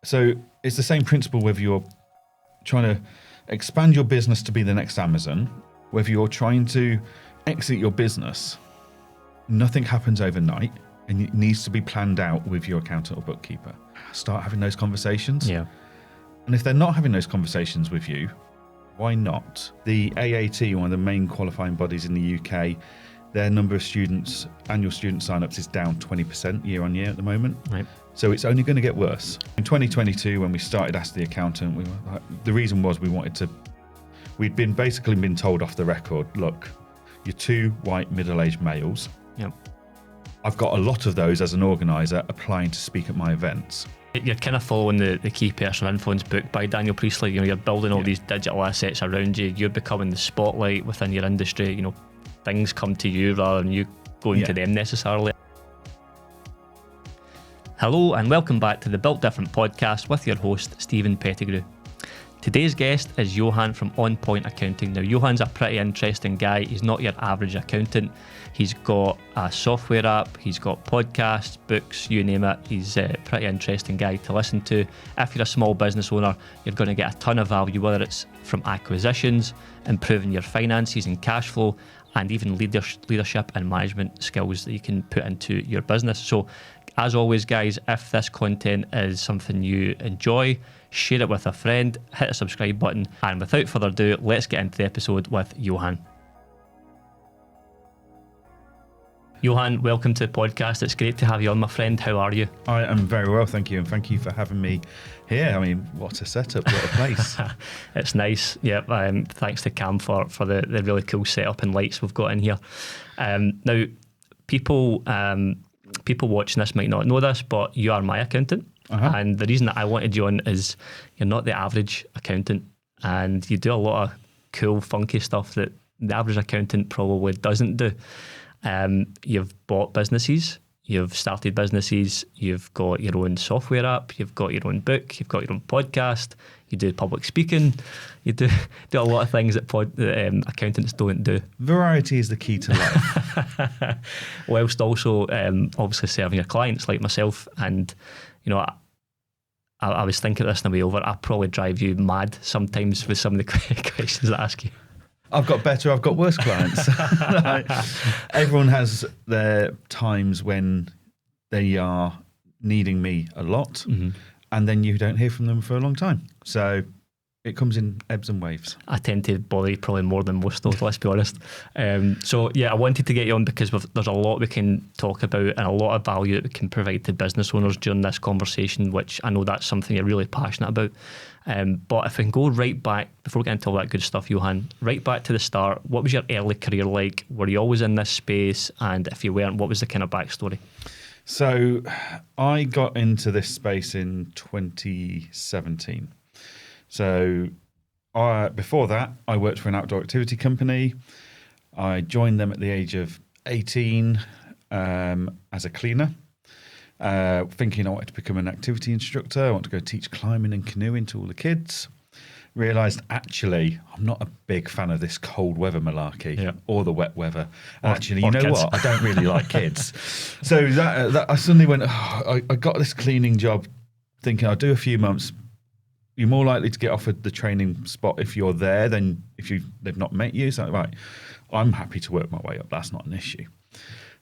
So it's the same principle whether you're trying to expand your business to be the next Amazon, whether you're trying to exit your business. Nothing happens overnight, and it needs to be planned out with your accountant or bookkeeper. Start having those conversations. Yeah. And if they're not having those conversations with you, why not? The AAT, one of the main qualifying bodies in the UK, their number of students, annual student sign-ups is down 20% year on year at the moment. Right. So it's only going to get worse. In 2022, when we started Ask the Accountant, the reason was we'd basically been told off the record, look, you're two white middle-aged males. Yep. I've got a lot of those as an organiser applying to speak at my events. You're kind of following the Key Personal Influence book by Daniel Priestley. You're building all these digital assets around you. You're becoming the spotlight within your industry. Things come to you rather than you going to them necessarily. Hello and welcome back to the Built Different podcast with your host, Stephen Pettigrew. Today's guest is Johan from On Point Accounting. Now, Johan's a pretty interesting guy. He's not your average accountant. He's got a software app, he's got podcasts, books, you name it. He's a pretty interesting guy to listen to. If you're a small business owner, you're going to get a ton of value, whether it's from acquisitions, improving your finances and cash flow, and even leadership and management skills that you can put into your business. So, as always, guys, if this content is something you enjoy, share it with a friend, hit the subscribe button, and without further ado, let's get into the episode with Johan. Johan, welcome to the podcast. It's great to have you on, my friend. How are you? I am very well, thank you, and thank you for having me here. I mean, what a setup, what a place. It's nice, yeah. Thanks to Cam for the really cool setup and lights we've got in here. Now, people watching this might not know this, but you are my accountant. Uh-huh. And the reason that I wanted you on is you're not the average accountant, and you do a lot of cool, funky stuff that the average accountant probably doesn't do. You've bought businesses, you've started businesses, you've got your own software app, you've got your own book, you've got your own podcast, you do public speaking, you do a lot of things that accountants don't do. Variety is the key to life. Whilst also obviously serving your clients like myself. And I was thinking this on the way over, I probably drive you mad sometimes with some of the questions I ask you. I've got better, I've got worse clients. Everyone has their times when they are needing me a lot, mm-hmm. and then you don't hear from them for a long time. So it comes in ebbs and waves. I tend to bother you probably more than most, though, let's be honest. So yeah, I wanted to get you on because there's a lot we can talk about and a lot of value that we can provide to business owners during this conversation, which I know that's something you're really passionate about. But if we can go right back, before we get into all that good stuff, Johan, right back to the start, what was your early career like? Were you always in this space? And if you weren't, what was the kind of backstory? So I got into this space in 2017. So before that, I worked for an outdoor activity company. I joined them at the age of 18 as a cleaner, thinking I wanted to become an activity instructor. I want to go teach climbing and canoeing to all the kids. Realised, actually, I'm not a big fan of this cold weather malarkey or the wet weather. Actually, you know kids. What? I don't really like kids. So that I suddenly went, I got this cleaning job thinking I'll do a few months. You're more likely to get offered the training spot if you're there than if they've not met you. So, right, I'm happy to work my way up. That's not an issue.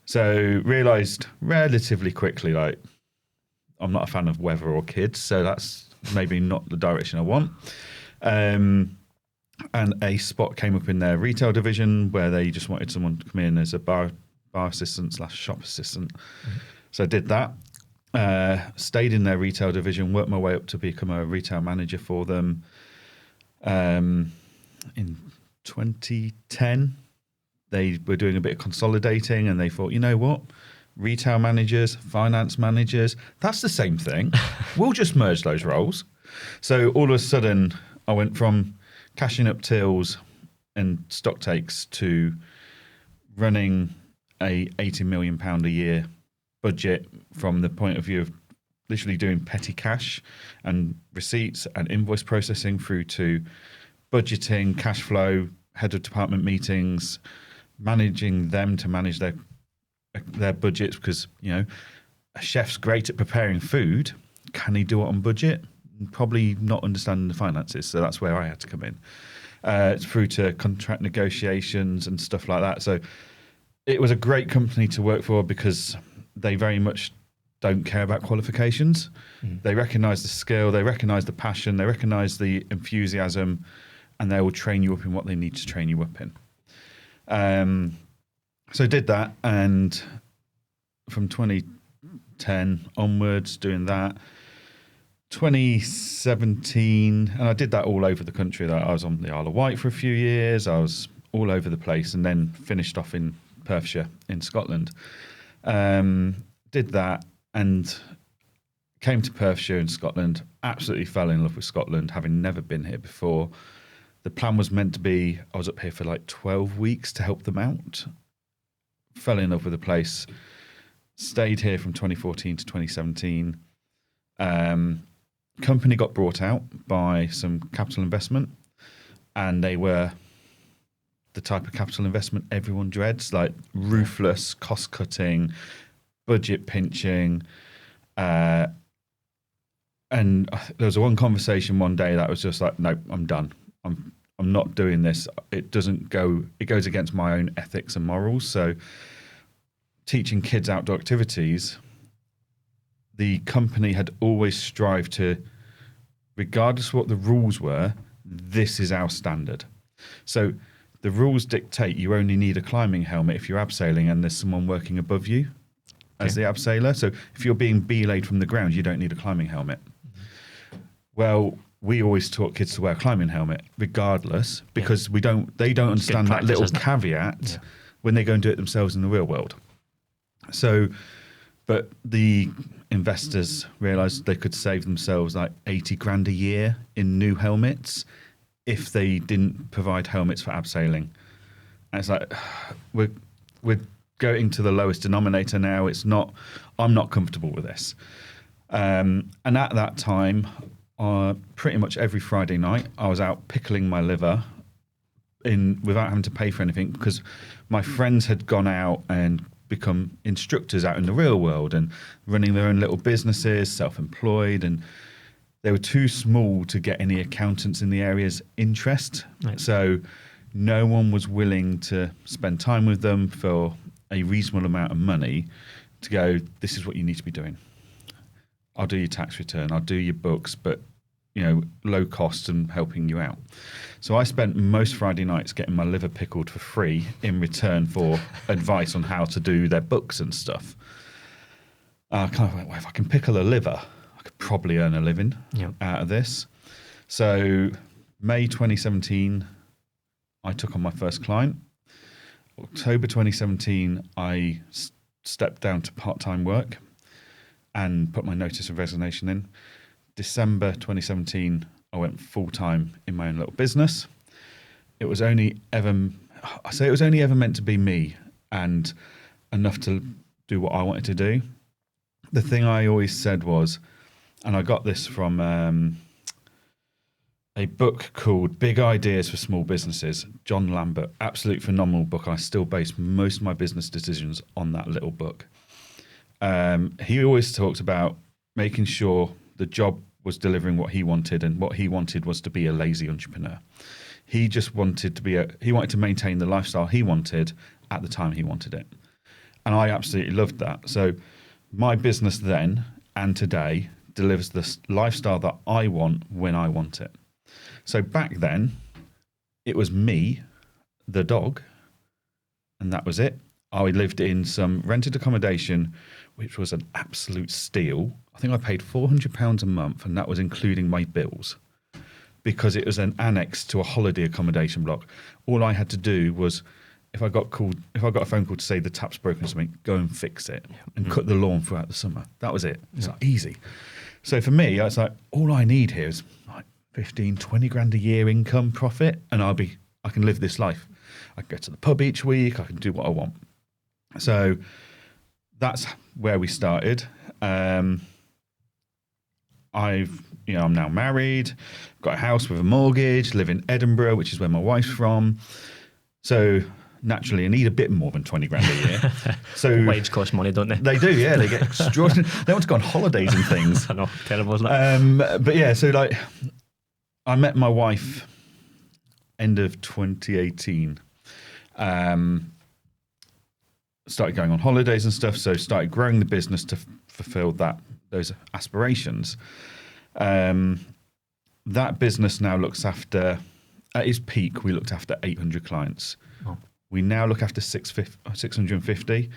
So realised relatively quickly, like, I'm not a fan of weather or kids, so that's maybe not the direction I want. And a spot came up in their retail division where they just wanted someone to come in as a bar assistant / shop assistant. Mm-hmm. So I did that. Stayed in their retail division, worked my way up to become a retail manager for them. In 2010, they were doing a bit of consolidating and they thought, you know what? Retail managers, finance managers, that's the same thing. We'll just merge those roles. So all of a sudden, I went from cashing up tills and stock takes to running a £80 million a year budget from the point of view of literally doing petty cash and receipts and invoice processing through to budgeting, cash flow, head of department meetings, managing them to manage their budgets because, a chef's great at preparing food, can he do it on budget? Probably not understanding the finances. So that's where I had to come in. Through to contract negotiations and stuff like that. So it was a great company to work for because they very much don't care about qualifications. They recognise the skill, they recognise the passion, they recognise the enthusiasm, and they will train you up in what they need to train you up in. So I did that, and from 2010 onwards, doing that. 2017, and I did that all over the country. I was on the Isle of Wight for a few years. I was all over the place, and then finished off in Perthshire in Scotland. Did that and came to Perthshire in Scotland. Absolutely fell in love with Scotland, having never been here before. The plan was meant to be I was up here for like 12 weeks to help them out. Fell in love with the place. Stayed here from 2014 to 2017. Company got brought out by some capital investment, and they were the type of capital investment everyone dreads, like ruthless cost cutting, budget pinching, and there was one conversation one day that was just like, no, I'm done. I'm not doing this. It goes against my own ethics and morals. So teaching kids outdoor activities, the company had always strived to, regardless of what the rules were, this is our standard. So the rules dictate you only need a climbing helmet if you're abseiling and there's someone working above you as the abseiler. So if you're being belayed from the ground, you don't need a climbing helmet. Well, we always taught kids to wear a climbing helmet regardless, because they don't understand that little caveat when they go and do it themselves in the real world. So, but the investors realised they could save themselves like 80 grand a year in new helmets if they didn't provide helmets for abseiling. And it's like, we're going to the lowest denominator now. I'm not comfortable with this. And at that time, pretty much every Friday night, I was out pickling my liver without having to pay for anything, because my friends had gone out and become instructors out in the real world and running their own little businesses, self-employed, and they were too small to get any accountants in the area's interest. Right. So no one was willing to spend time with them for a reasonable amount of money to go, this is what you need to be doing. I'll do your tax return, I'll do your books, but low cost and helping you out. So I spent most Friday nights getting my liver pickled for free in return for advice on how to do their books and stuff. I kind of went, well, if I can pickle a liver, I could probably earn a living out of this. So May 2017, I took on my first client. October 2017, I stepped down to part-time work and put my notice of resignation in. December 2017, I went full-time in my own little business. It was only ever meant to be me and enough to do what I wanted to do. The thing I always said was, and I got this from a book called Big Ideas for Small Businesses, John Lambert, absolute phenomenal book. I still base most of my business decisions on that little book. He always talked about making sure the job was delivering what he wanted, and what he wanted was to be a lazy entrepreneur. He just wanted to maintain the lifestyle he wanted at the time he wanted it. And I absolutely loved that. So my business then and today delivers the lifestyle that I want when I want it. So back then, it was me, the dog, and that was it. I lived in some rented accommodation, which was an absolute steal. I think I paid £400 a month, and that was including my bills, because it was an annex to a holiday accommodation block. All I had to do was, if I got a phone call to say the tap's broken or something, go and fix it and cut the lawn throughout the summer. That was it. It's like easy. So for me, it's like, all I need here is like 15, 20 grand a year income profit, and I can live this life. I can go to the pub each week. I can do what I want. So that's where we started. I'm now married, got a house with a mortgage, live in Edinburgh, which is where my wife's from. So naturally and need a bit more than 20 grand a year. So Wives cost money, don't they? They do, yeah. They get extraordinary. They want to go on holidays and things. I know, terrible, isn't it? But yeah, so like, I met my wife end of 2018. Started going on holidays and stuff, so started growing the business to fulfill those aspirations. That business now looks after, at its peak, we looked after 800 clients. Oh. We now look after 650,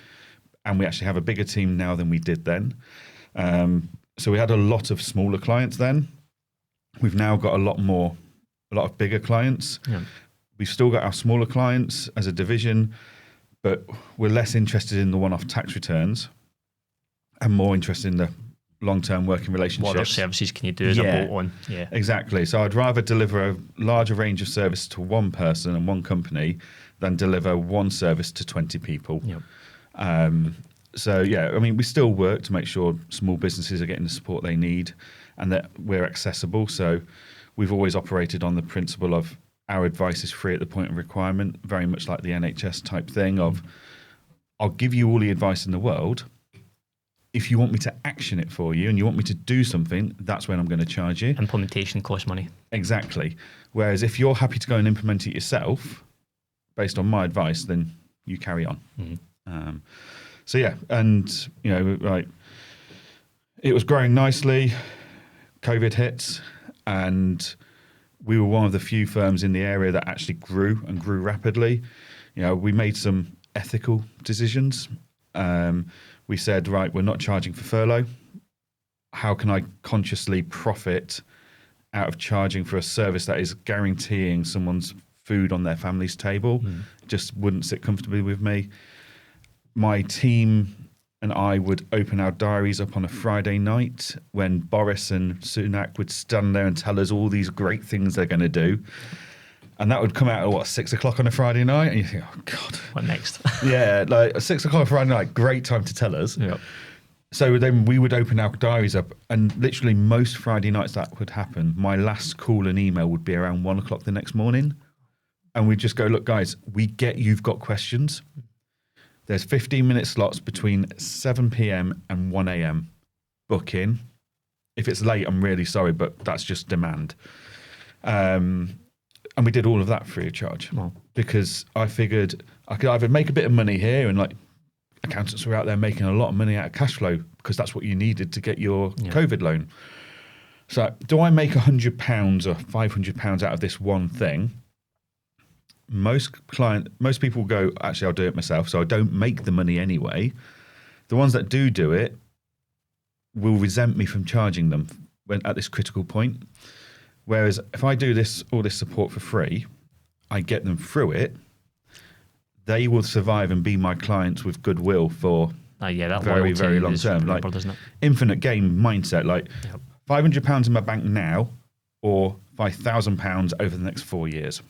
and we actually have a bigger team now than we did then. So we had a lot of smaller clients then. We've now got a lot of bigger clients. Yeah. We've still got our smaller clients as a division, but we're less interested in the one-off tax returns and more interested in the long-term working relationships. What other services can you do as a bolt-on? Yeah, exactly. So I'd rather deliver a larger range of service to one person and one company than deliver one service to 20 people. Yep. So yeah, I mean, we still work to make sure small businesses are getting the support they need and that we're accessible. So we've always operated on the principle of our advice is free at the point of requirement, very much like the NHS type thing of, I'll give you all the advice in the world. If you want me to action it for you and you want me to do something, that's when I'm going to charge you. Implementation costs money. Exactly. Whereas if you're happy to go and implement it yourself, based on my advice, then you carry on. Mm-hmm. So yeah, and you know, like it was growing nicely. COVID hit, and we were one of the few firms in the area that actually grew and grew rapidly. You know, we made some ethical decisions. We said, right, we're not charging for furlough. How can I consciously profit out of charging for a service that is guaranteeing someone's food on their family's table? Just wouldn't sit comfortably with me. My team and I would open our diaries up on a Friday night when Boris and Sunak would stand there and tell us all these great things they're going to do. And that would come out at 6 o'clock on a Friday night? And you think, oh God. What next? Yeah, like 6 o'clock on a Friday night, great time to tell us. Yep. So then we would open our diaries up, and literally most Friday nights that would happen, my last call and email would be around 1 o'clock the next morning. And we'd just go, look, guys, we get you've got questions. There's 15-minute slots between 7 p.m. and 1 a.m. Book in. If it's late, I'm really sorry, but that's just demand. And we did all of that free of charge because I figured I could either make a bit of money here, and like accountants were out there making a lot of money out of cash flow because that's what you needed to get your COVID loan. So do I make £100 or £500 out of this one thing? Most people go, actually, I'll do it myself, so I don't make the money anyway. The ones that do it will resent me from charging them when at this critical point. Whereas if I do all this support for free, I get them through it. They will survive and be my clients with goodwill for that very, very long term. Like infinite game mindset, like £500 in my bank now or £5,000 over the next 4 years.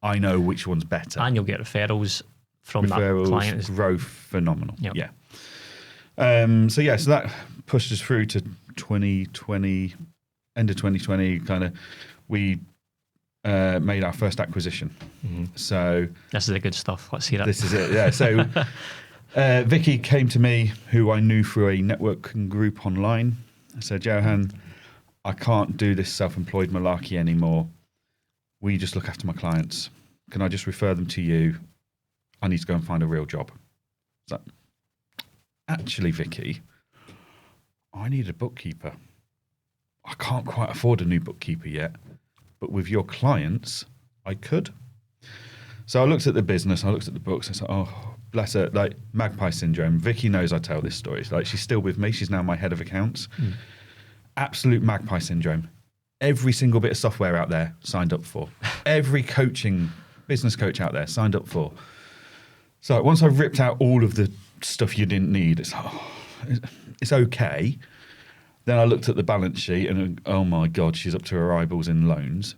I know which one's better. And you'll get referrals from that client. Grow phenomenal. Yep. Yeah. So that pushed us through to 2020, end of 2020, kind of, we made our first acquisition. Mm-hmm. So this is the good stuff. Let's hear it. This is it, yeah. So Vicky came to me, who I knew through a networking group online. I said, Johan, I can't do this self-employed malarkey anymore. Will you just look after my clients? Can I just refer them to you? I need to go and find a real job. So, actually, Vicky, I need a bookkeeper. I can't quite afford a new bookkeeper yet, but with your clients, I could. So I looked at the business, I looked at the books, I said, oh, bless her, like magpie syndrome. Vicky knows I tell this story. It's like she's still with me. She's now my head of accounts. Absolute magpie syndrome. Every single bit of software out there signed up for. Every business coach out there signed up for. So once I ripped out all of the stuff you didn't need, it's okay. Then I looked at the balance sheet and oh my God, she's up to her eyeballs in loans.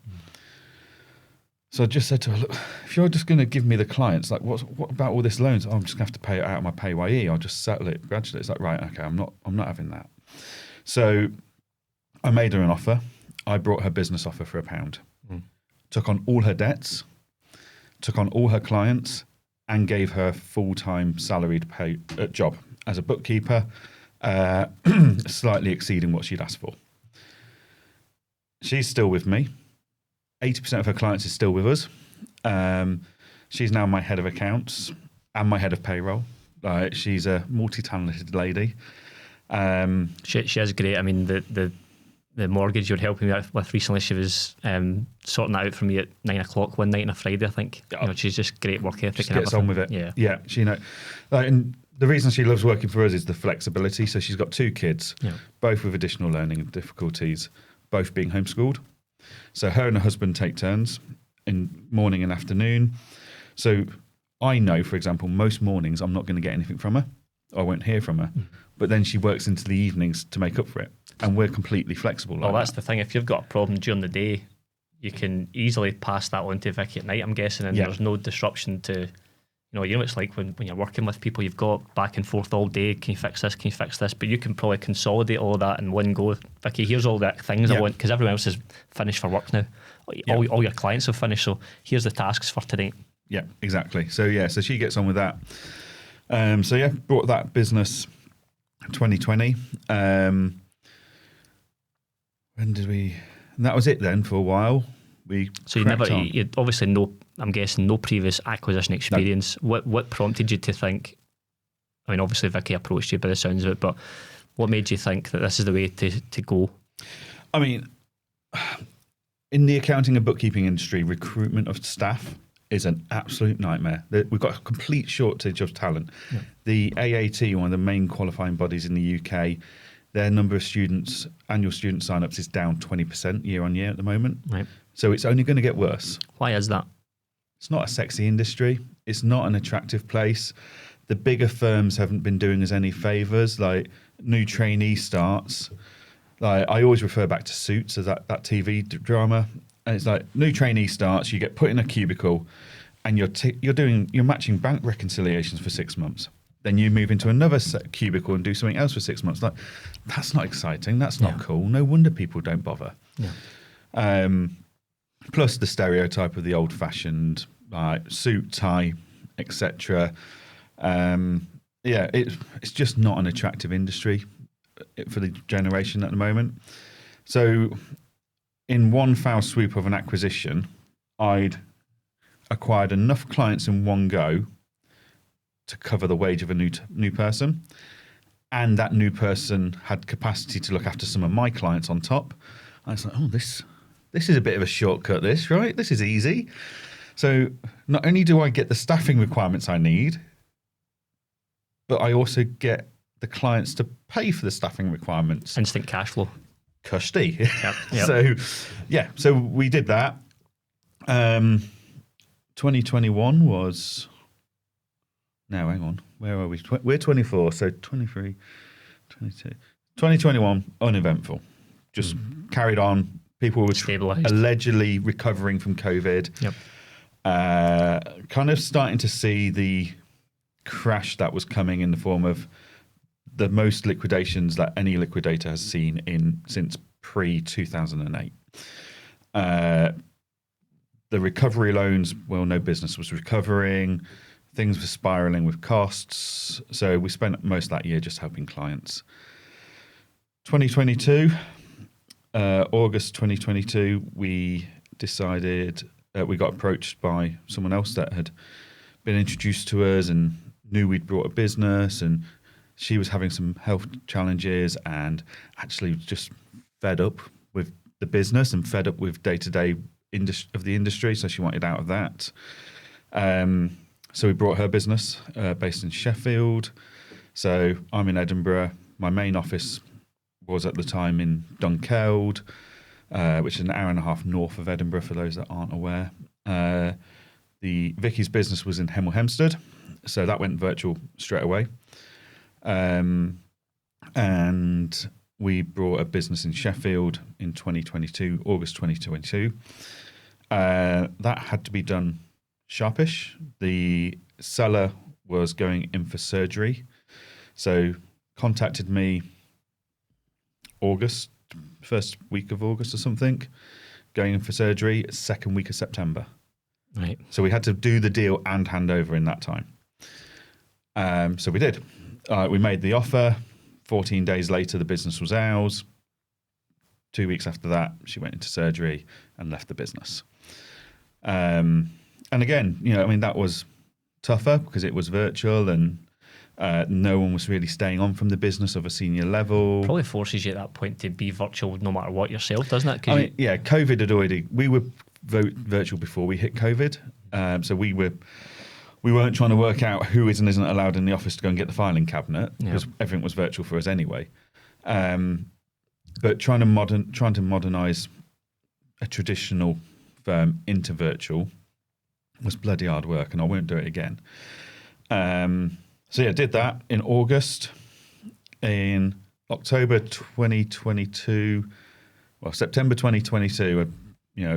So I just said to her, look, if you're just going to give me the clients, like what about all this loans? Oh, I'm just going to have to pay it out of my PAYE. I'll just settle it gradually. It's like, right, okay, I'm not having that. So I made her an offer. I brought her business offer for £1. Took on all her debts, took on all her clients, and gave her full-time salaried pay job as a bookkeeper, slightly exceeding what she'd asked for. She's still with me. 80% of her clients is still with us. She's now my head of accounts and my head of payroll. She's a multi-talented lady. She is great. I mean, the mortgage you're helping me with recently, she was sorting that out for me at 9 o'clock one night on a Friday, I think. She's just great work ethic. Just gets on with it. Yeah. She and the reason she loves working for us is the flexibility. So she's got 2 kids, both with additional learning difficulties, both being homeschooled. So her and her husband take turns in morning and afternoon. So I know, for example, most mornings I'm not going to get anything from her. I won't hear from her. But then she works into the evenings to make up for it. And we're completely flexible. That's the thing. If you've got a problem during the day, you can easily pass that on to Vicky at night, I'm guessing, and there's no disruption to, you know it's like when you're working with people, you've got back and forth all day. Can you fix this? Can you fix this? But you can probably consolidate all of that in one go. Vicky, here's all the things I want, because everyone else is finished for work now. All your clients have finished, so here's the tasks for today. Yeah, exactly. So she gets on with that. Brought that business 2020. When did we? And that was it then for a while. You obviously I'm guessing no previous acquisition experience. No. What prompted you to think? I mean, obviously Vicky approached you by the sounds of it, but what made you think that this is the way to go? I mean, in the accounting and bookkeeping industry, recruitment of staff is an absolute nightmare. We've got a complete shortage of talent. Yeah. The AAT, one of the main qualifying bodies in the UK, their number of students, annual student sign-ups is down 20% year on year at the moment. Right. So it's only going to get worse. Why is that? It's not a sexy industry. It's not an attractive place. The bigger firms haven't been doing us any favours. Like new trainee starts. Like I always refer back to Suits as that TV drama. And it's like new trainee starts, you get put in a cubicle and you're matching bank reconciliations for 6 months. Then you move into another cubicle and do something else for 6 months. Like, that's not exciting. That's not cool. No wonder people don't bother. Yeah. Plus the stereotype of the old-fashioned suit, tie, etc. It's just not an attractive industry for the generation at the moment. So in one foul swoop of an acquisition, I'd acquired enough clients in one go to cover the wage of a new person, and that new person had capacity to look after some of my clients on top. I was like, oh, this is a bit of a shortcut, this, right? This is easy. So not only do I get the staffing requirements I need, but I also get the clients to pay for the staffing requirements. Instant cash flow. Cushy. Yep. So we did that. 2021 was... No, hang on. Where are we? We're 24, so 23, 22. 2021, uneventful. Just carried on. People were allegedly recovering from COVID. Yep. Kind of starting to see the crash that was coming in the form of the most liquidations that any liquidator has seen since pre-2008. The recovery loans, no business was recovering. Things were spiraling with costs. So we spent most of that year just helping clients. 2022, August 2022, we decided, we got approached by someone else that had been introduced to us and knew we'd brought a business, and she was having some health challenges and actually just fed up with the business and fed up with day-to-day of the industry. So she wanted out of that. So we brought her business based in Sheffield. So I'm in Edinburgh. My main office was at the time in Dunkeld, which is an hour and a half north of Edinburgh for those that aren't aware. Vicky's business was in Hemel Hempstead, so that went virtual straight away. And we brought a business in Sheffield in 2022, August 2022. That had to be done sharpish. The seller was going in for surgery, so contacted me first week of August or something, going in for surgery, second week of September. Right. So we had to do the deal and hand over in that time. So we did. We made the offer. 14 days later, the business was ours. 2 weeks after that, she went into surgery and left the business. And again, that was tougher because it was virtual and no one was really staying on from the business of a senior level. Probably forces you at that point to be virtual no matter what yourself, doesn't it? COVID had already, we were virtual before we hit COVID. So we weren't trying to work out who is and isn't allowed in the office to go and get the filing cabinet because everything was virtual for us anyway. But trying to modernize a traditional firm into virtual was bloody hard work, and I won't do it again. Did that in August. In October 2022, September 2022,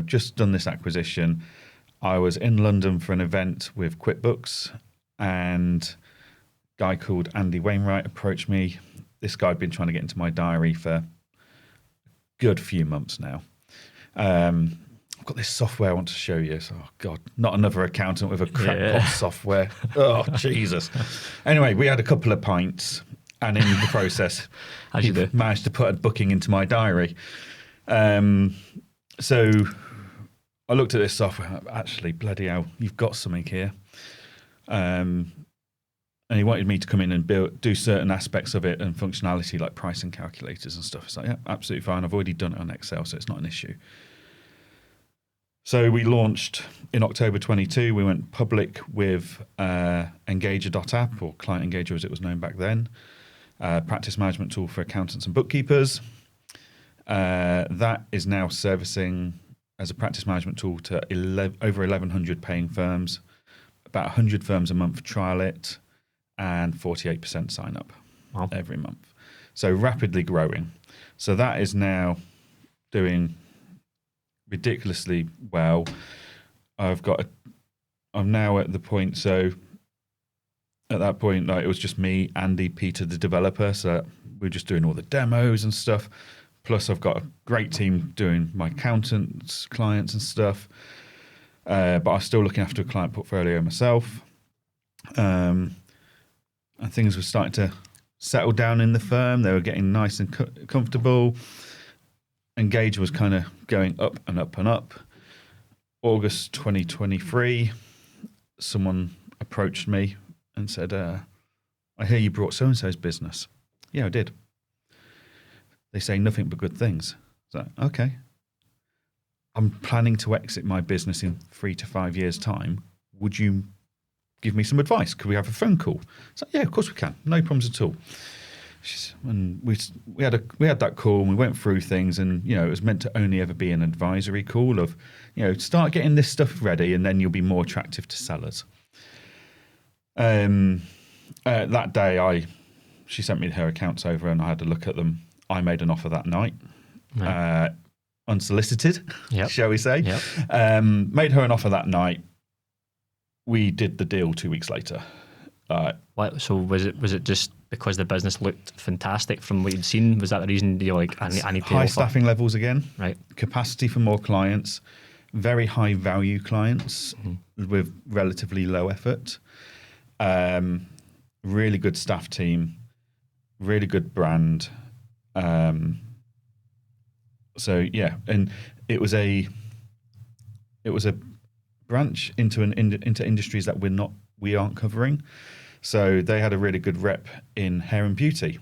just done this acquisition. I was in London for an event with QuickBooks, and a guy called Andy Wainwright approached me. This guy had been trying to get into my diary for a good few months now. I've got this software I want to show you. So, oh God, not another accountant with a crackpot software. Oh, Jesus. Anyway, we had a couple of pints, and in the process, he managed to put a booking into my diary. So I looked at this software. Actually, bloody hell, you've got something here. And he wanted me to come in and do certain aspects of it and functionality like pricing calculators and stuff. It's like, yeah, absolutely fine. I've already done it on Excel, so it's not an issue. So we launched in October 22. We went public with Engager.app, or Client Engager as it was known back then, practice management tool for accountants and bookkeepers. That is now servicing as a practice management tool to over 1,100 paying firms. About 100 firms a month trial it, and 48% sign up every month. So rapidly growing. So that is now doing ridiculously well. I'm now at the point, so at that point, like, it was just me, Andy, Peter, the developer. So we're just doing all the demos and stuff. Plus I've got a great team doing my accountants, clients and stuff. But I'm still looking after a client portfolio myself. And things were starting to settle down in the firm. They were getting nice and comfortable. Engager was kind of going up and up and up. August 2023, someone approached me and said, I hear you brought so-and-so's business. Yeah, I did. They say nothing but good things. So, okay. I'm planning to exit my business in 3 to 5 years' time. Would you give me some advice? Could we have a phone call? So, yeah, of course we can. No problems at all. And we had that call and we went through things, and it was meant to only ever be an advisory call of start getting this stuff ready and then you'll be more attractive to sellers. That day she sent me her accounts over and I had to look at them. I made an offer that night, unsolicited, shall we say. Made her an offer that night. We did the deal 2 weeks later. So was it just because the business looked fantastic from what you'd seen? Was that the reason you're like, I need to high offer? Staffing levels again, right? Capacity for more clients, very high value clients with relatively low effort. Really good staff team, really good brand. So yeah, and it was a branch into industries that we aren't covering. So they had a really good rep in hair and beauty.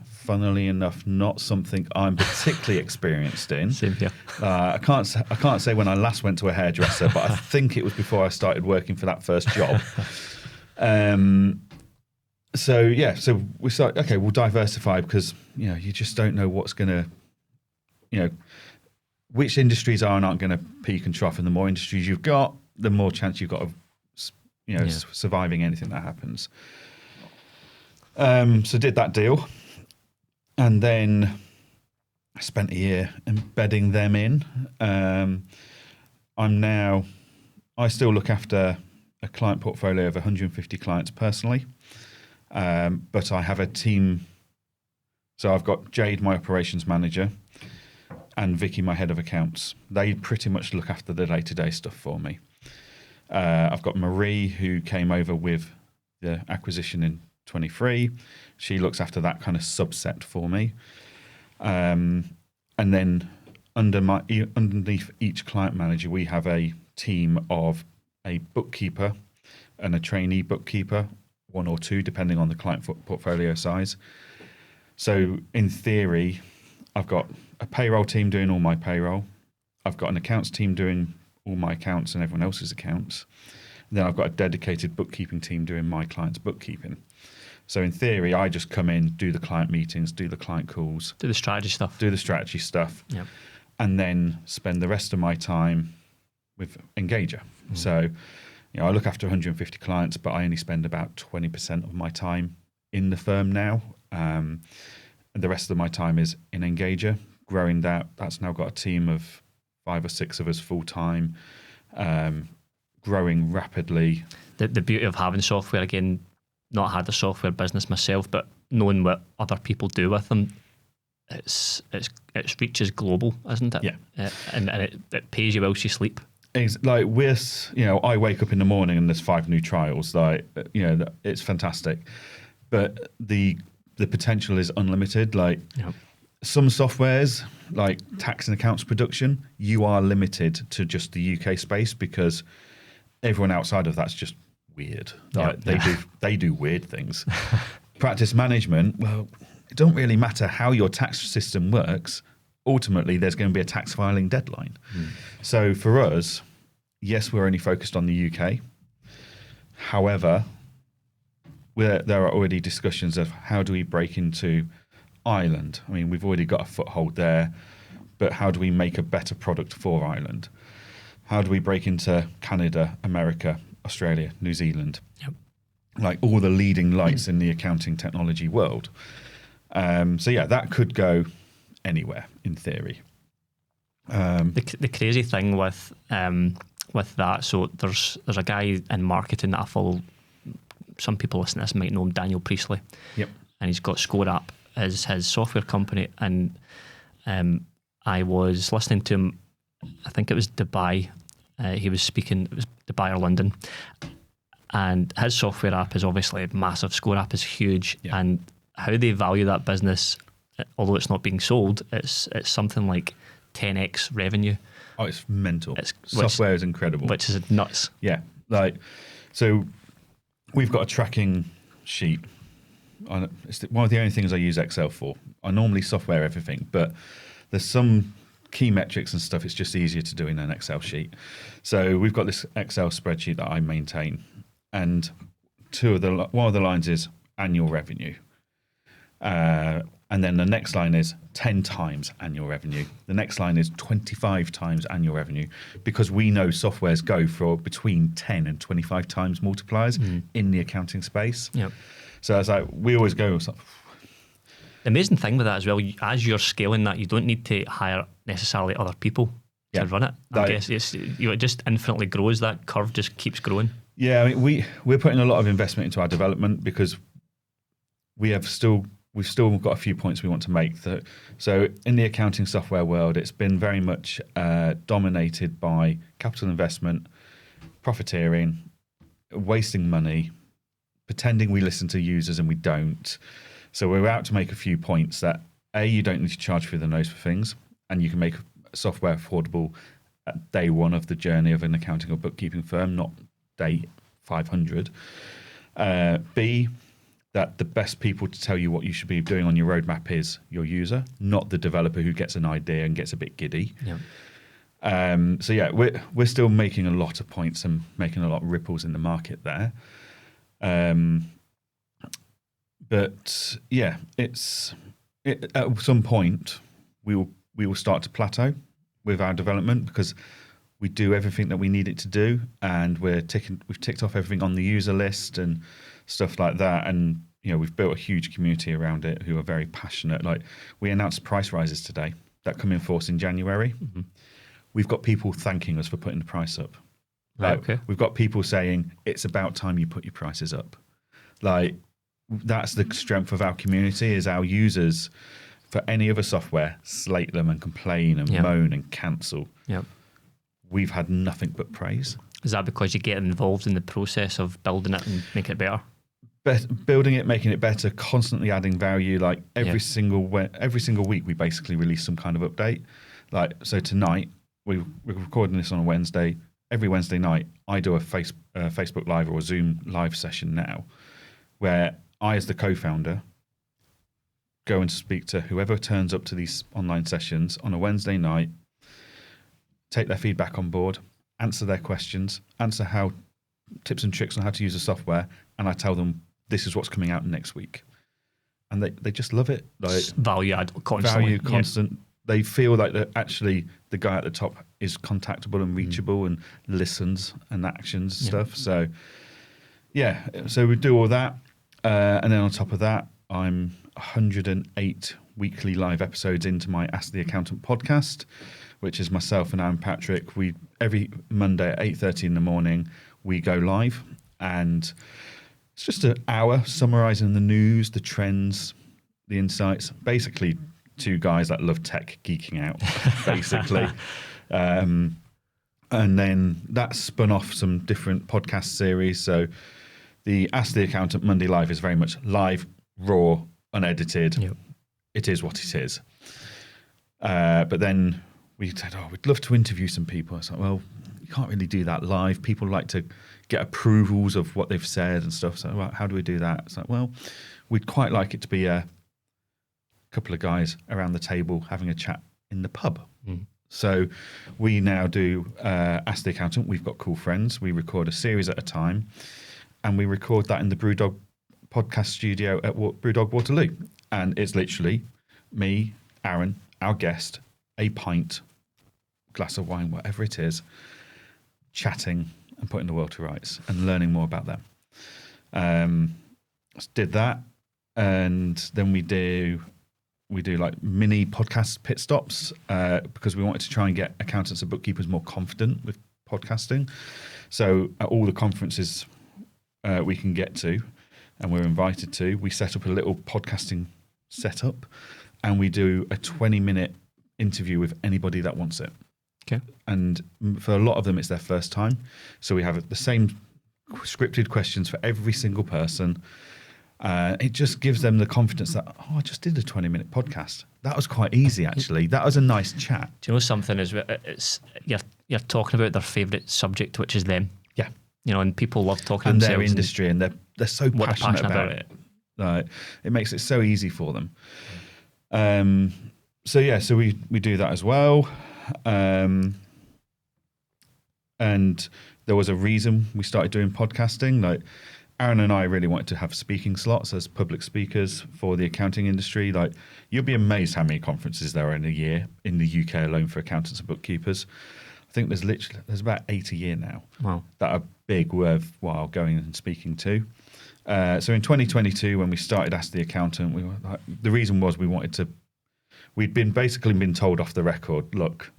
Funnily enough, not something I'm particularly experienced in. Same here. I can't say when I last went to a hairdresser, but I think it was before I started working for that first job. So we started, okay, we'll diversify because you just don't know what's going to, which industries are and aren't going to peak and trough, and the more industries you've got, the more chance you've got of surviving anything that happens. So did that deal, and then I spent a year embedding them in. I still look after a client portfolio of 150 clients personally, but I have a team. So I've got Jade, my operations manager, and Vicky, my head of accounts. They pretty much look after the day-to-day stuff for me. I've got Marie, who came over with the acquisition in 23. She looks after that kind of subset for me. And then underneath each client manager, we have a team of a bookkeeper and a trainee bookkeeper, 1 or 2, depending on the client portfolio size. So in theory, I've got a payroll team doing all my payroll. I've got an accounts team doing all my accounts and everyone else's accounts. And then I've got a dedicated bookkeeping team doing my client's bookkeeping. So in theory, I just come in, do the client meetings, do the client calls. Do the strategy stuff. Yep. And then spend the rest of my time with Engager. So, I look after 150 clients, but I only spend about 20% of my time in the firm now. And the rest of my time is in Engager, growing that. That's now got a team of 5 or 6 of us full time, growing rapidly. The beauty of having software, again, not had a software business myself, but knowing what other people do with them, its reach is global, isn't it? Yeah. And it pays you whilst you sleep. Like I wake up in the morning and there's 5 new trials. It's fantastic, but the potential is unlimited. Like some softwares, like tax and accounts production, you are limited to just the UK space because everyone outside of that's just weird. Like they do weird things. Practice management, well, it don't really matter how your tax system works. Ultimately, there's going to be a tax filing deadline. So for us, yes, we're only focused on the UK. However, there are already discussions of how do we break into Ireland. I mean, we've already got a foothold there, but how do we make a better product for Ireland? How do we break into Canada, America, Australia, New Zealand? Yep. Like all the leading lights in the accounting technology world. That could go anywhere in theory. The crazy thing with that, so there's a guy in marketing that I follow. Some people listening to this might know him, Daniel Priestley. Yep. And he's got ScoreApp as his software company. And I was listening to him, I think it was Dubai. He was speaking, it was Dubai or London. And his software app is obviously massive. ScoreApp is huge. Yep. And how they value that business, although it's not being sold, it's something like 10x revenue. Oh, it's mental. Software is incredible. Which is nuts. Yeah. So we've got a tracking sheet. It's one of the only things I use Excel for. I normally software everything, but there's some key metrics and stuff. It's just easier to do in an Excel sheet. So we've got this Excel spreadsheet that I maintain. And one of the lines is annual revenue. And then the next line is 10 times annual revenue. The next line is 25 times annual revenue, because we know softwares go for between 10 and 25 times multipliers in the accounting space. Yep. So it's like, we always go. The amazing thing with that as well, as you're scaling that, you don't need to hire necessarily other people to run it. I guess it just infinitely grows. That curve just keeps growing. Yeah, I mean, we're putting a lot of investment into our development because we've still got a few points we want to make. So in the accounting software world, it's been very much dominated by capital investment, profiteering, wasting money, pretending we listen to users and we don't. So we're out to make a few points that, A, you don't need to charge through the nose for things, and you can make software affordable at day one of the journey of an accounting or bookkeeping firm, not day 500. B, that the best people to tell you what you should be doing on your roadmap is your user, not the developer who gets an idea and gets a bit giddy. Yeah. We're still making a lot of points and making a lot of ripples in the market there. But yeah, at some point we will start to plateau with our development because we do everything that we need it to do, and we've ticked off everything on the user list and stuff like that. And we've built a huge community around it who are very passionate. Like, we announced price rises today that come in force in January. Mm-hmm. We've got people thanking us for putting the price up. Okay. We've got people saying it's about time you put your prices up. Like, that's the strength of our community, is our users, for any other software, slate them and complain and moan and cancel. Yep. We've had nothing but praise. Is that because you get involved in the process of building it and making it better? Building it, making it better, constantly adding value. Like every single week, we basically release some kind of update. Like, so tonight we're recording this on a Wednesday. Every Wednesday night, I do a Facebook Live or a Zoom live session now, where I, as the co-founder, go and speak to whoever turns up to these online sessions on a Wednesday night, take their feedback on board, answer their questions, answer how tips and tricks on how to use the software, and I tell them this is what's coming out next week, and they just love it. Like value add constantly. Constant. They feel like that actually the guy at the top is contactable and reachable and listens and actions and stuff. So so we do all that, and then on top of that, I'm 108 weekly live episodes into my Ask the Accountant podcast, which is myself and Aaron Patrick. We every Monday at 8:30 in the morning we go live, and it's just an hour summarising the news, the trends, the insights. Basically, two guys that love tech geeking out, basically. And then that spun off some different podcast series. So the Ask the Accountant Monday Live is very much live, raw, unedited. Yep. It is what it is. But then we said, we'd love to interview some people. It's like, well, you can't really do that live. People like to get approvals of what they've said and stuff. So, well, how do we do that? It's like, well, we'd quite like it to be a couple of guys around the table having a chat in the pub. So we now do Ask the Accountant. We've got cool friends. We record a series at a time, and we record that in the Brewdog podcast studio at Brewdog Waterloo. And it's literally me, Aaron, our guest, a pint, glass of wine, whatever it is, chatting and putting the world to rights and learning more about them. Did that, and then we do like mini podcast pit stops because we wanted to try and get accountants and bookkeepers more confident with podcasting. So at all the conferences we can get to and we're invited to, we set up a little podcasting setup, and we do a 20-minute interview with anybody that wants it. Okay. And for a lot of them, it's their first time. So we have the same scripted questions for every single person. It just gives them the confidence that, I just did a 20-minute podcast. That was quite easy, actually. That was a nice chat. Do you know something? It's you're talking about their favourite subject, which is them. Yeah. You know, and people love talking and about their industry, and they're so passionate about it. It makes it so easy for them. So we do that as well. And there was a reason we started doing podcasting. Like Aaron and I really wanted to have speaking slots as public speakers for the accounting industry. Like, you'll be amazed how many conferences there are in a year in the UK alone for accountants and bookkeepers. I think there's about 8 a year now. Wow. That are big, worthwhile going and speaking to. So in 2022, when we started Ask the Accountant, the reason was we'd been told off the record, look,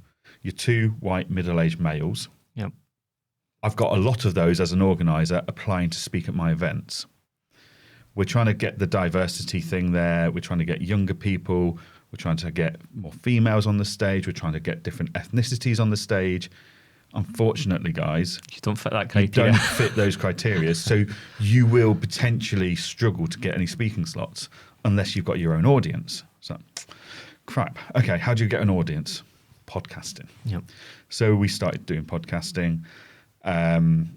you're two white middle-aged males. Yep. I've got a lot of those as an organizer applying to speak at my events. We're trying to get the diversity thing there. We're trying to get younger people. We're trying to get more females on the stage. We're trying to get different ethnicities on the stage. Unfortunately, guys, you don't fit that criteria. You don't fit those criteria. So you will potentially struggle to get any speaking slots unless you've got your own audience. So, crap. Okay, how do you get an audience? Podcasting. Yep. So we started doing podcasting, and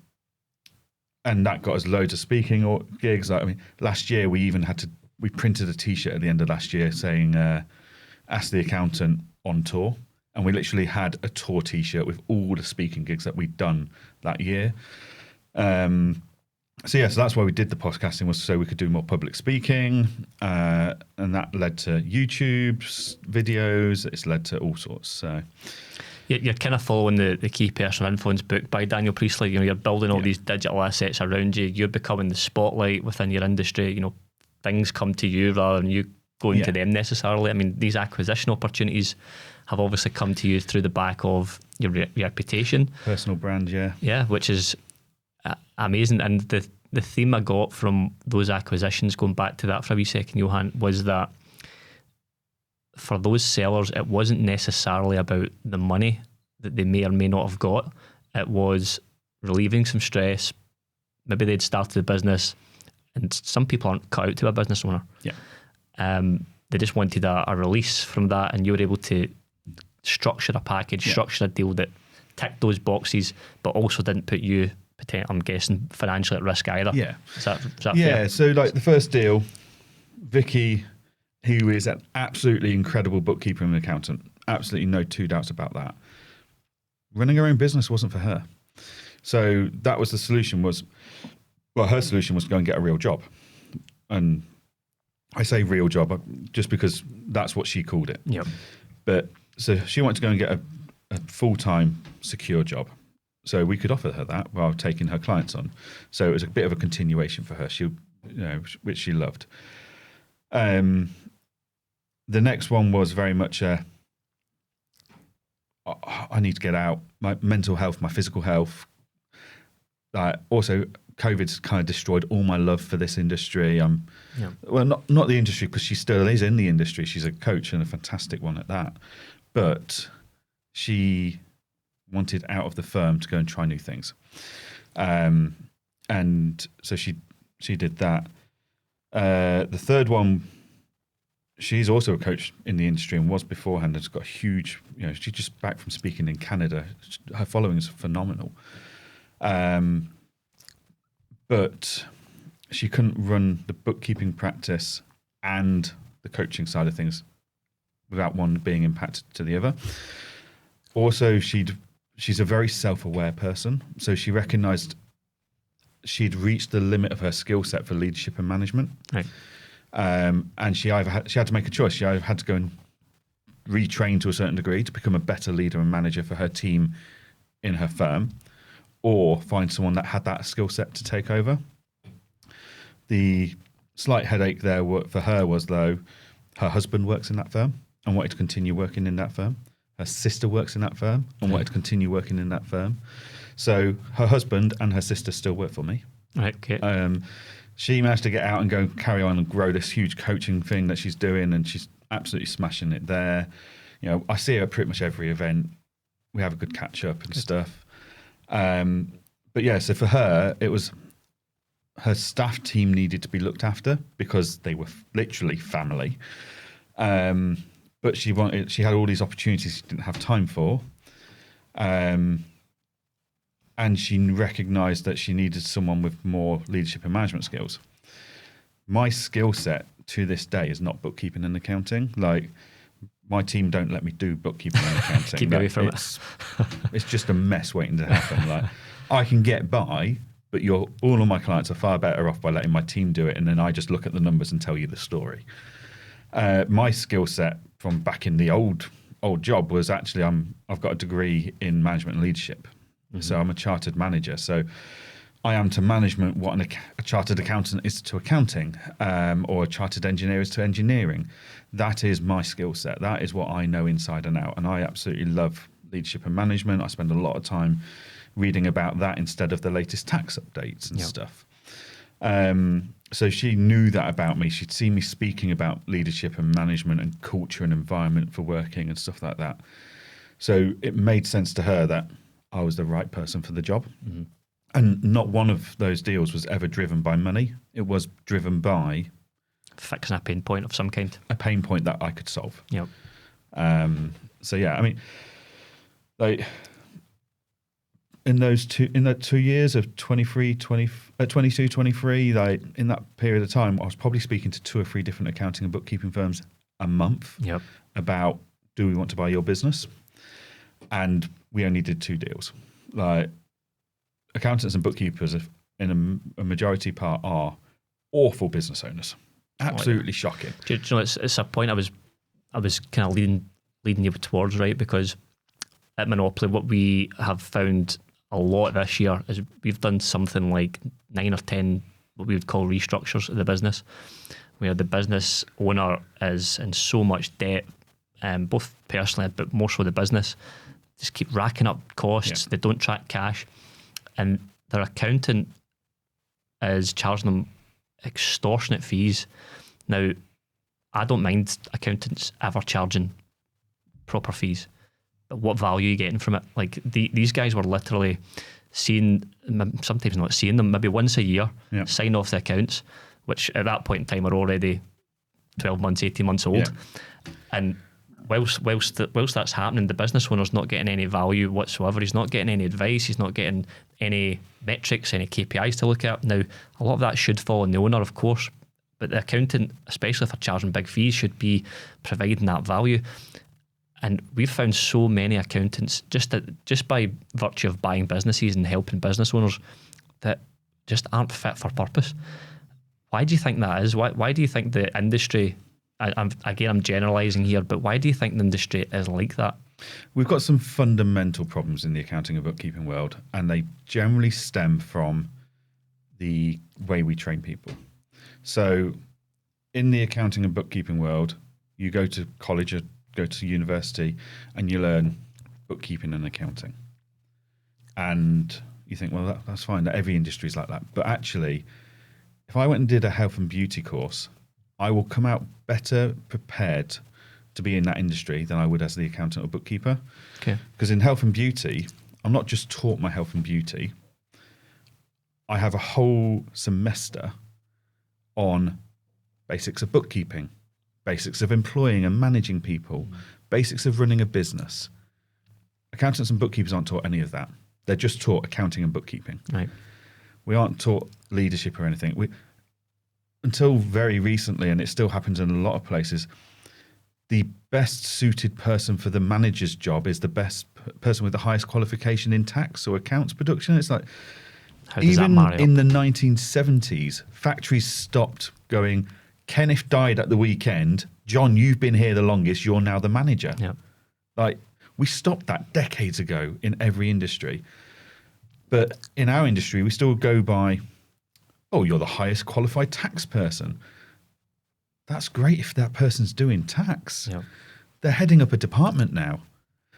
that got us loads of speaking gigs. Like, last year we printed a T-shirt at the end of last year saying "Ask the Accountant on Tour," and we literally had a tour T-shirt with all the speaking gigs that we'd done that year. So that's why we did the podcasting, was so we could do more public speaking, and that led to YouTube videos. It's led to all sorts. So you're kind of following the Key Personal Influence book by Daniel Priestley. You know, you're building all these digital assets around you. You're becoming the spotlight within your industry. You know, things come to you rather than you going to them necessarily. I mean, these acquisition opportunities have obviously come to you through the back of your reputation, personal brand. Yeah, which is amazing. And the theme I got from those acquisitions, going back to that for a wee second, Johan, was that for those sellers, it wasn't necessarily about the money that they may or may not have got. It was relieving some stress. Maybe they'd started a business, and some people aren't cut out to be a business owner. Yeah. They just wanted a release from that, and you were able to structure a package, structure a deal that ticked those boxes, but also didn't put you, I'm guessing, financially at risk either. Yeah. Is that Yeah. fair? So like the first deal, Vicky, who is an absolutely incredible bookkeeper and accountant, absolutely no two doubts about that. Running her own business wasn't for her. So that was the solution her solution was to go and get a real job. And I say real job just because that's what she called it. Yep. But so she wanted to go and get a full-time secure job. So we could offer her that while taking her clients on. So it was a bit of a continuation for her, which she loved. The next one was very much I need to get out, my mental health, my physical health. Also, COVID's kind of destroyed all my love for this industry. Well, not the industry, because she still is in the industry. She's a coach and a fantastic one at that. But she wanted out of the firm to go and try new things. And so she did that. The third one, she's also a coach in the industry and was beforehand. Has got a huge, she's just back from speaking in Canada. Her following is phenomenal. But she couldn't run the bookkeeping practice and the coaching side of things without one being impacted to the other. Also, she's a very self-aware person. So she recognized she'd reached the limit of her skill set for leadership and management. Right. And she had to make a choice. She either had to go and retrain to a certain degree to become a better leader and manager for her team in her firm, or find someone that had that skill set to take over. The slight headache there for her was, though, her husband works in that firm and wanted to continue working in that firm. Her sister works in that firm and wanted to continue working in that firm. So her husband and her sister still work for me. Right, okay. She managed to get out and go carry on and grow this huge coaching thing that she's doing, and she's absolutely smashing it there. I see her at pretty much every event. We have a good catch up and stuff. But yeah, so for her, it was her staff team needed to be looked after because they were literally family. But she had all these opportunities she didn't have time for. And she recognized that she needed someone with more leadership and management skills. My skill set to this day is not bookkeeping and accounting. Like, my team don't let me do bookkeeping and accounting. Keep away from it. It's just a mess waiting to happen. Like, I can get by, but all of my clients are far better off by letting my team do it, and then I just look at the numbers and tell you the story. My skill set from back in the old job was actually I've got a degree in management and leadership. Mm-hmm. So I'm a chartered manager. So I am to management what a chartered accountant is to accounting, or a chartered engineer is to engineering. That is my skill set. That is what I know inside and out. And I absolutely love leadership and management. I spend a lot of time reading about that instead of the latest tax updates and stuff. So she knew that about me. She'd seen me speaking about leadership and management and culture and environment for working and stuff like that. So it made sense to her that I was the right person for the job. Mm-hmm. And not one of those deals was ever driven by money. It was driven by fixing a pain point of some kind. A pain point that I could solve. Yep. So yeah, I mean, like in that 2 years of 22, 23, like in that period of time, I was probably speaking to 2 or 3 different accounting and bookkeeping firms a month about, do we want to buy your business? And we only did 2 deals. Like, accountants and bookkeepers, in a majority part, are awful business owners. Absolutely shocking. Do you know, it's a point I was kind of leading you towards, right? Because at Monopoly, what we have found a lot this year is we've done something like 9 or 10 what we would call restructures of the business, where the business owner is in so much debt, both personally but more so the business, just keep racking up costs. They don't track cash, and their accountant is charging them extortionate fees. Now, I don't mind accountants ever charging proper fees, but what value are you getting from it? Like, these guys were literally sometimes not seeing them, maybe once a year, Yeah. sign off the accounts, which at that point in time are already 12 months, 18 months old. Yeah. And whilst that's happening, the business owner's not getting any value whatsoever. He's not getting any advice. He's not getting any metrics, any KPIs to look at. Now, a lot of that should fall on the owner, of course, but the accountant, especially if they're charging big fees, should be providing that value. And we've found so many accountants, just by virtue of buying businesses and helping business owners, that just aren't fit for purpose. Why do you think that is? Why do you think the industry, I'm generalising here, but why do you think the industry is like that? We've got some fundamental problems in the accounting and bookkeeping world, and they generally stem from the way we train people. So in the accounting and bookkeeping world, you go to college or go to university and you learn bookkeeping and accounting. And you think, well, that's fine. Every industry is like that. But actually, if I went and did a health and beauty course, I will come out better prepared to be in that industry than I would as the accountant or bookkeeper. Okay. Because in health and beauty, I'm not just taught my health and beauty. I have a whole semester on basics of bookkeeping, basics of employing and managing people, basics of running a business. Accountants and bookkeepers aren't taught any of that. They're just taught accounting and bookkeeping. Right. We aren't taught leadership or anything. Until very recently, and it still happens in a lot of places, the best suited person for the manager's job is the best person with the highest qualification in tax or accounts production. It's like, How does even that marry up? in the 1970s, factories stopped going, Kenneth died at the weekend. John, you've been here the longest. You're now the manager. Yeah. Like, we stopped that decades ago in every industry. But in our industry, we still go by, oh, you're the highest qualified tax person. That's great if that person's doing tax. Yeah. They're heading up a department now.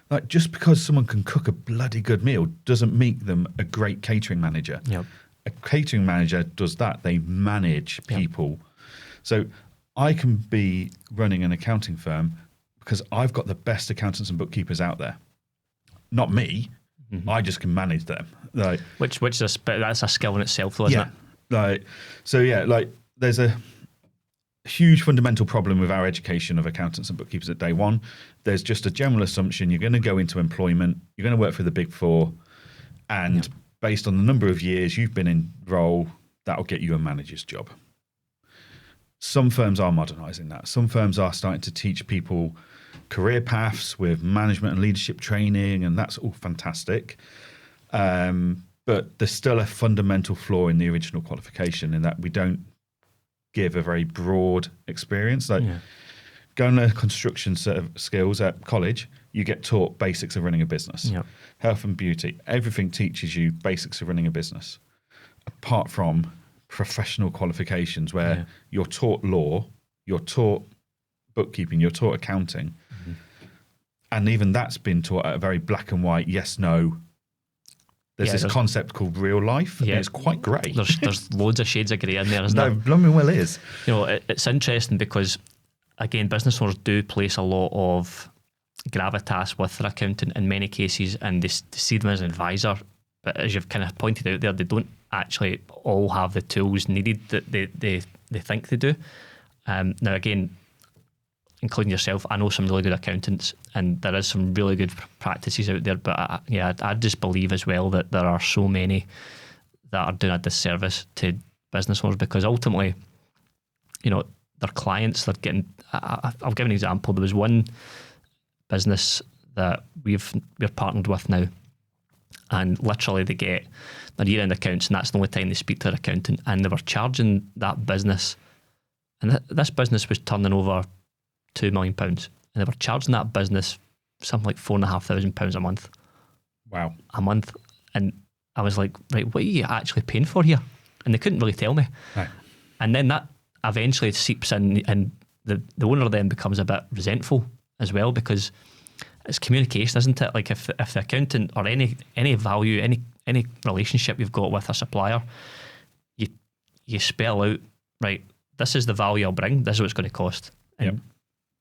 Like, just because someone can cook a bloody good meal doesn't make them a great catering manager. Yep. A catering manager does that. They manage people. So I can be running an accounting firm because I've got the best accountants and bookkeepers out there. Not me. Mm-hmm. I just can manage them. Like, Which is that's a skill in itself, though, isn't it? There's a huge fundamental problem with our education of accountants and bookkeepers at day one. There's just a general assumption you're going to go into employment, you're going to work for the Big Four, and based on the number of years you've been in role, that'll get you a manager's job. Some firms are modernising that. Some firms are starting to teach people career paths with management and leadership training, and that's all fantastic. But there's still a fundamental flaw in the original qualification in that we don't give a very broad experience. Like, go and learn construction set of skills at college, you get taught basics of running a business. Yep. Health and beauty, everything teaches you basics of running a business, apart from professional qualifications where you're taught law, you're taught bookkeeping, you're taught accounting. Mm-hmm. And even that's been taught at a very black and white, yes, no. There's this concept called real life, and it's quite grey. There's loads of shades of grey in there, isn't there? No, blooming well is. You know, it's interesting because, again, business owners do place a lot of gravitas with their accountant in many cases, and they see them as an advisor. But as you've kind of pointed out there, they don't actually all have the tools needed that they think they do. Now, again, including yourself, I know some really good accountants, and there is some really good practices out there. But I just believe as well that there are so many that are doing a disservice to business owners, because ultimately, you know, their clients, they're getting. I'll give an example. There was one business that we're partnered with now, and literally they get their year-end accounts, and that's the only time they speak to their accountant, and they were charging that business, and this business was turning over £2 million, and they were charging that business something like £4,500 a month. Wow. A month. And I was like, right, what are you actually paying for here? And they couldn't really tell me. Right. And then that eventually seeps in, and the owner then becomes a bit resentful as well, because it's communication, isn't it? Like if the accountant or any value, any relationship you've got with a supplier, you spell out, right, this is the value I'll bring, this is what it's going to cost. And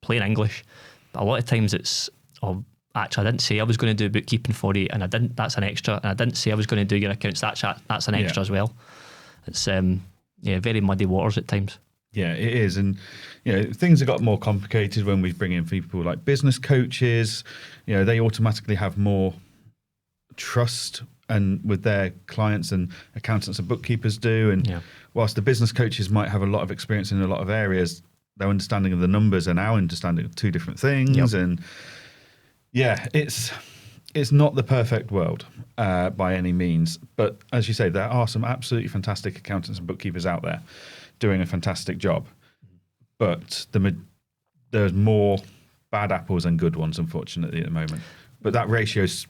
plain English. But a lot of times it's, oh, actually, I didn't say I was going to do bookkeeping for you, and I didn't. That's an extra. And I didn't say I was going to do your accounts. That's an extra as well. It's very muddy waters at times. Yeah, it is. And, things have got more complicated when we bring in people like business coaches. They automatically have more trust and with their clients than accountants and bookkeepers do. And whilst the business coaches might have a lot of experience in a lot of areas, their understanding of the numbers and our understanding of two different things. Yep. And it's not the perfect world by any means. But as you say, there are some absolutely fantastic accountants and bookkeepers out there doing a fantastic job. But there's more bad apples than good ones, unfortunately, at the moment. But that ratio is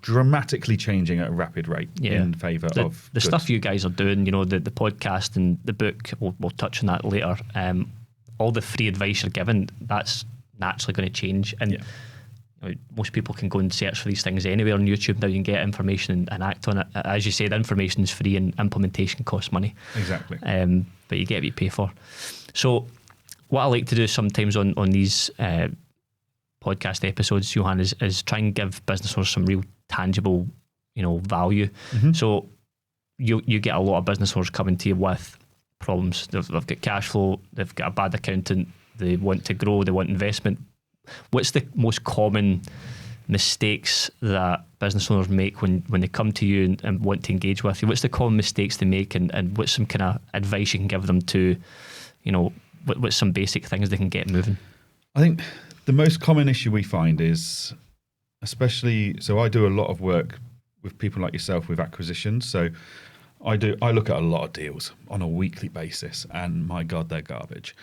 dramatically changing at a rapid rate in favour of the stuff you guys are doing, the podcast and the book, we'll touch on that later. All the free advice you're giving, that's naturally going to change. And most people can go and search for these things anywhere on YouTube now. You can get information and act on it. As you said, information is free and implementation costs money. Exactly. But you get what you pay for. So what I like to do sometimes on these podcast episodes, Johan, is try and give business owners some real tangible, value. Mm-hmm. So you get a lot of business owners coming to you with problems. They've got cash flow, they've got a bad accountant, they want to grow, they want investment. What's the most common mistakes that business owners make when they come to you and want to engage with you? What's the common mistakes they make, and what's some kind of advice you can give them to, what's some basic things they can get moving? I think the most common issue we find is, so I do a lot of work with people like yourself with acquisitions. So I look at a lot of deals on a weekly basis, and my God, they're garbage.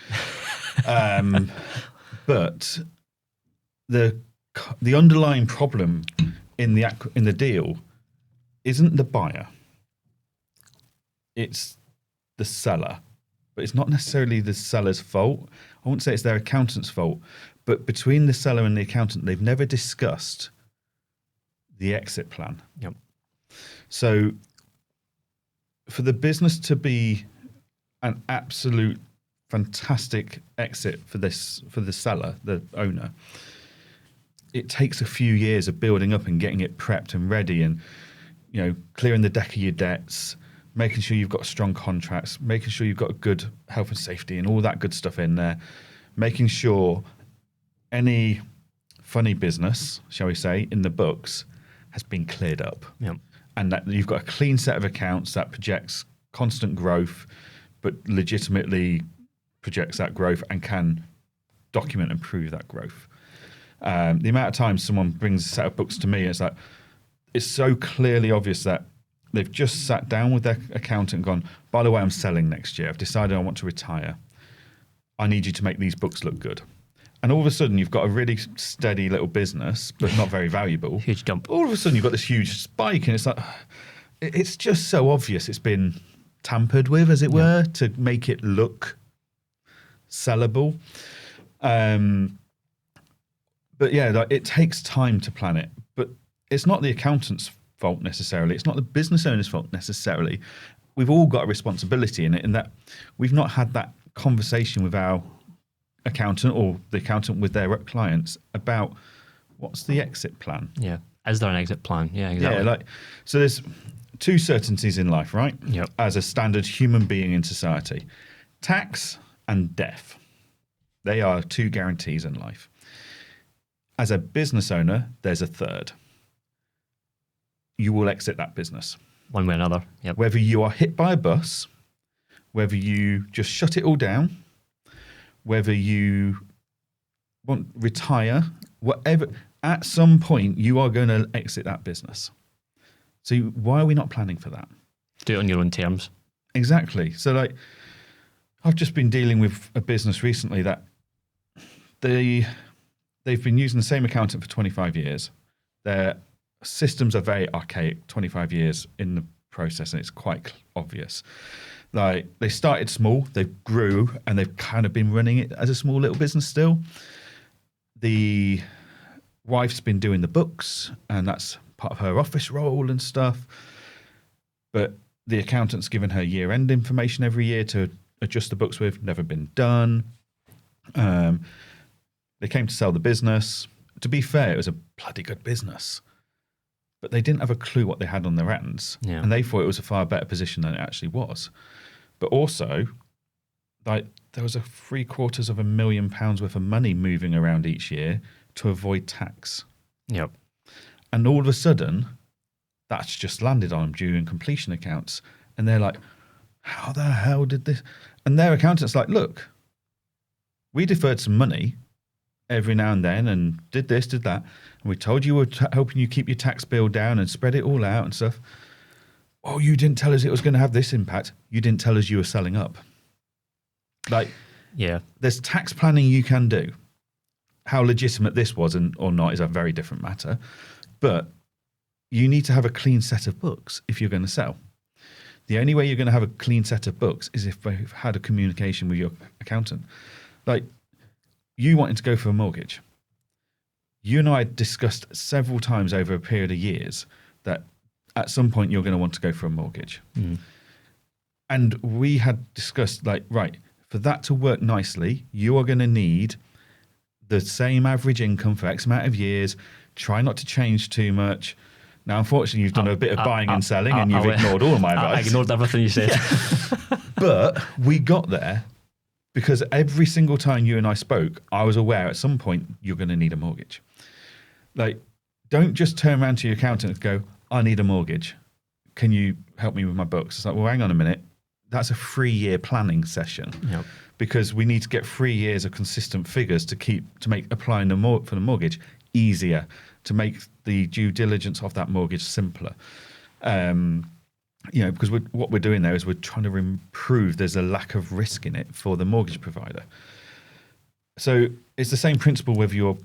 But the underlying problem in the deal isn't the buyer, it's the seller. But it's not necessarily the seller's fault. I wouldn't say it's their accountant's fault, but between the seller and the accountant, they've never discussed the exit plan. Yep. So for the business to be an absolute fantastic exit for the seller, the owner, it takes a few years of building up and getting it prepped and ready, and clearing the deck of your debts, making sure you've got strong contracts, making sure you've got good health and safety and all that good stuff in there, making sure any funny business, shall we say, in the books has been cleared up. Yep. And that you've got a clean set of accounts that projects constant growth, but legitimately projects that growth and can document and prove that growth. The amount of times someone brings a set of books to me, it's like, it's so clearly obvious that they've just sat down with their accountant and gone, by the way, I'm selling next year. I've decided I want to retire. I need you to make these books look good. And all of a sudden, you've got a really steady little business, but not very valuable. Huge jump. All of a sudden, you've got this huge spike, and it's like, it's just so obvious it's been tampered with, as it were, to make it look sellable. But yeah, it takes time to plan it. But it's not the accountant's fault necessarily. It's not the business owner's fault necessarily. We've all got a responsibility in it, in that we've not had that conversation with our accountant or the accountant with their clients about what's the exit plan. Yeah. Is there an exit plan? Yeah, exactly. Yeah, so there's two certainties in life, right? Yep. As a standard human being in society. Tax and death. They are two guarantees in life. As a business owner, there's a third. You will exit that business. One way or another. Yep. Whether you are hit by a bus, whether you just shut it all down, whether you want retire, whatever, at some point you are going to exit that business. So why are we not planning for that? Do it on your own terms. Exactly. So I've just been dealing with a business recently that they've been using the same accountant for 25 years. Their systems are very archaic, 25 years in the process, and it's quite obvious. They started small, they grew, and they've kind of been running it as a small little business still. The wife's been doing the books, and that's part of her office role and stuff. But the accountant's given her year-end information every year to adjust the books with, never been done. They came to sell the business. to be fair, it was a bloody good business. But they didn't have a clue what they had on their hands. Yeah. And they thought it was a far better position than it actually was. But also, like, there was £750,000 worth of money moving around each year to avoid tax. Yep. And all of a sudden, that's just landed on them during completion accounts. And they're like, how the hell did this? And their accountant's like, look, we deferred some money every now and then and did this, did that. And we told you we're helping you keep your tax bill down and spread it all out and stuff. Oh, you didn't tell us it was going to have this impact. You didn't tell us you were selling up. Like, yeah, there's tax planning you can do. How legitimate this was or not is a very different matter. But you need to have a clean set of books if you're going to sell. The only way you're going to have a clean set of books is if you've had a communication with your accountant. Like, you wanting to go for a mortgage. You and I discussed several times over a period of years that at some point you're going to want to go for a mortgage. Mm. And we had discussed, like, right, for that to work nicely, you are going to need the same average income for X amount of years. Try not to change too much. Now, unfortunately, you've done a bit of buying and selling and you've ignored all of my advice. I ignored everything you said. Yeah. But we got there because every single time you and I spoke, I was aware at some point you're going to need a mortgage. Like, don't just turn around to your accountant and go, I need a mortgage. Can you help me with my books? It's like, well, hang on a minute. That's a 3-year planning session. Yep. Because we need to get 3 years of consistent figures to make applying for the mortgage easier, to make the due diligence of that mortgage simpler. Because what we're doing there is we're trying to improve. There's a lack of risk in it for the mortgage provider. So it's the same principle whether you're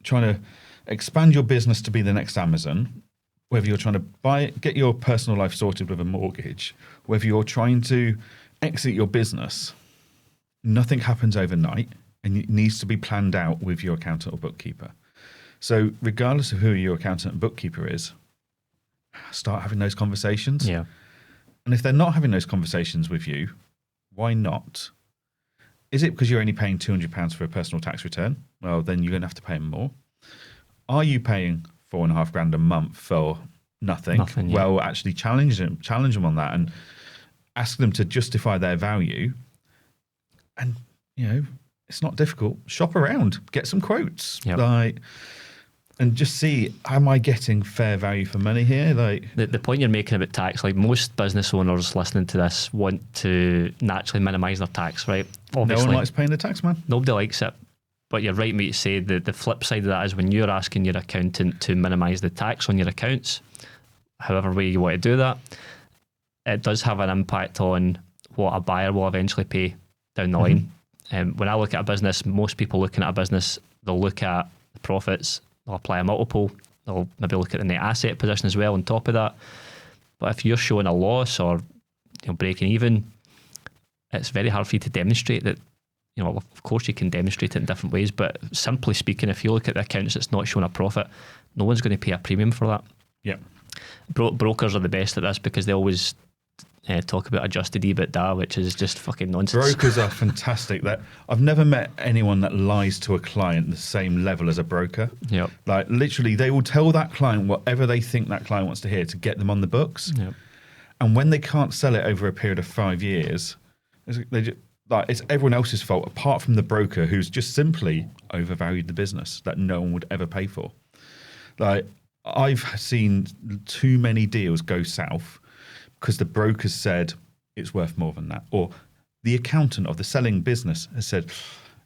trying to expand your business to be the next Amazon, whether you're trying to get your personal life sorted with a mortgage, whether you're trying to exit your business. Nothing happens overnight, and it needs to be planned out with your accountant or bookkeeper. So regardless of who your accountant and bookkeeper is, start having those conversations. Yeah. And if they're not having those conversations with you, why not? Is it because you're only paying £200 for a personal tax return? Well, then you're going to have to pay them more. Are you paying $4,500 a month for nothing? Yeah. Well, actually challenge them on that and ask them to justify their value. And, it's not difficult. Shop around, get some quotes. Yep. And just see, am I getting fair value for money here? The point you're making about tax, like most business owners listening to this want to naturally minimise their tax, right? Obviously, no one likes paying the tax, man. Nobody likes it. But you're right, mate, to say the flip side of that is when you're asking your accountant to minimise the tax on your accounts, however way you want to do that, it does have an impact on what a buyer will eventually pay down the line. When I look at a business, most people looking at a business, they'll look at the profits, they'll apply a multiple, they'll maybe look at the net asset position as well on top of that. But if you're showing a loss or breaking even, it's very hard for you to demonstrate that. Of course you can demonstrate it in different ways, but simply speaking, if you look at the accounts that's not showing a profit, no one's going to pay a premium for that. Yeah. Brokers are the best at this because they always talk about adjusted EBITDA, which is just fucking nonsense. Brokers are fantastic. I've never met anyone that lies to a client the same level as a broker. Yep. Like, literally, they will tell that client whatever they think that client wants to hear to get them on the books. Yep. And when they can't sell it over a period of 5 years, it's everyone else's fault apart from the broker who's just simply overvalued the business that no one would ever pay for. Like, I've seen too many deals go south because the brokers said it's worth more than that, or the accountant of the selling business has said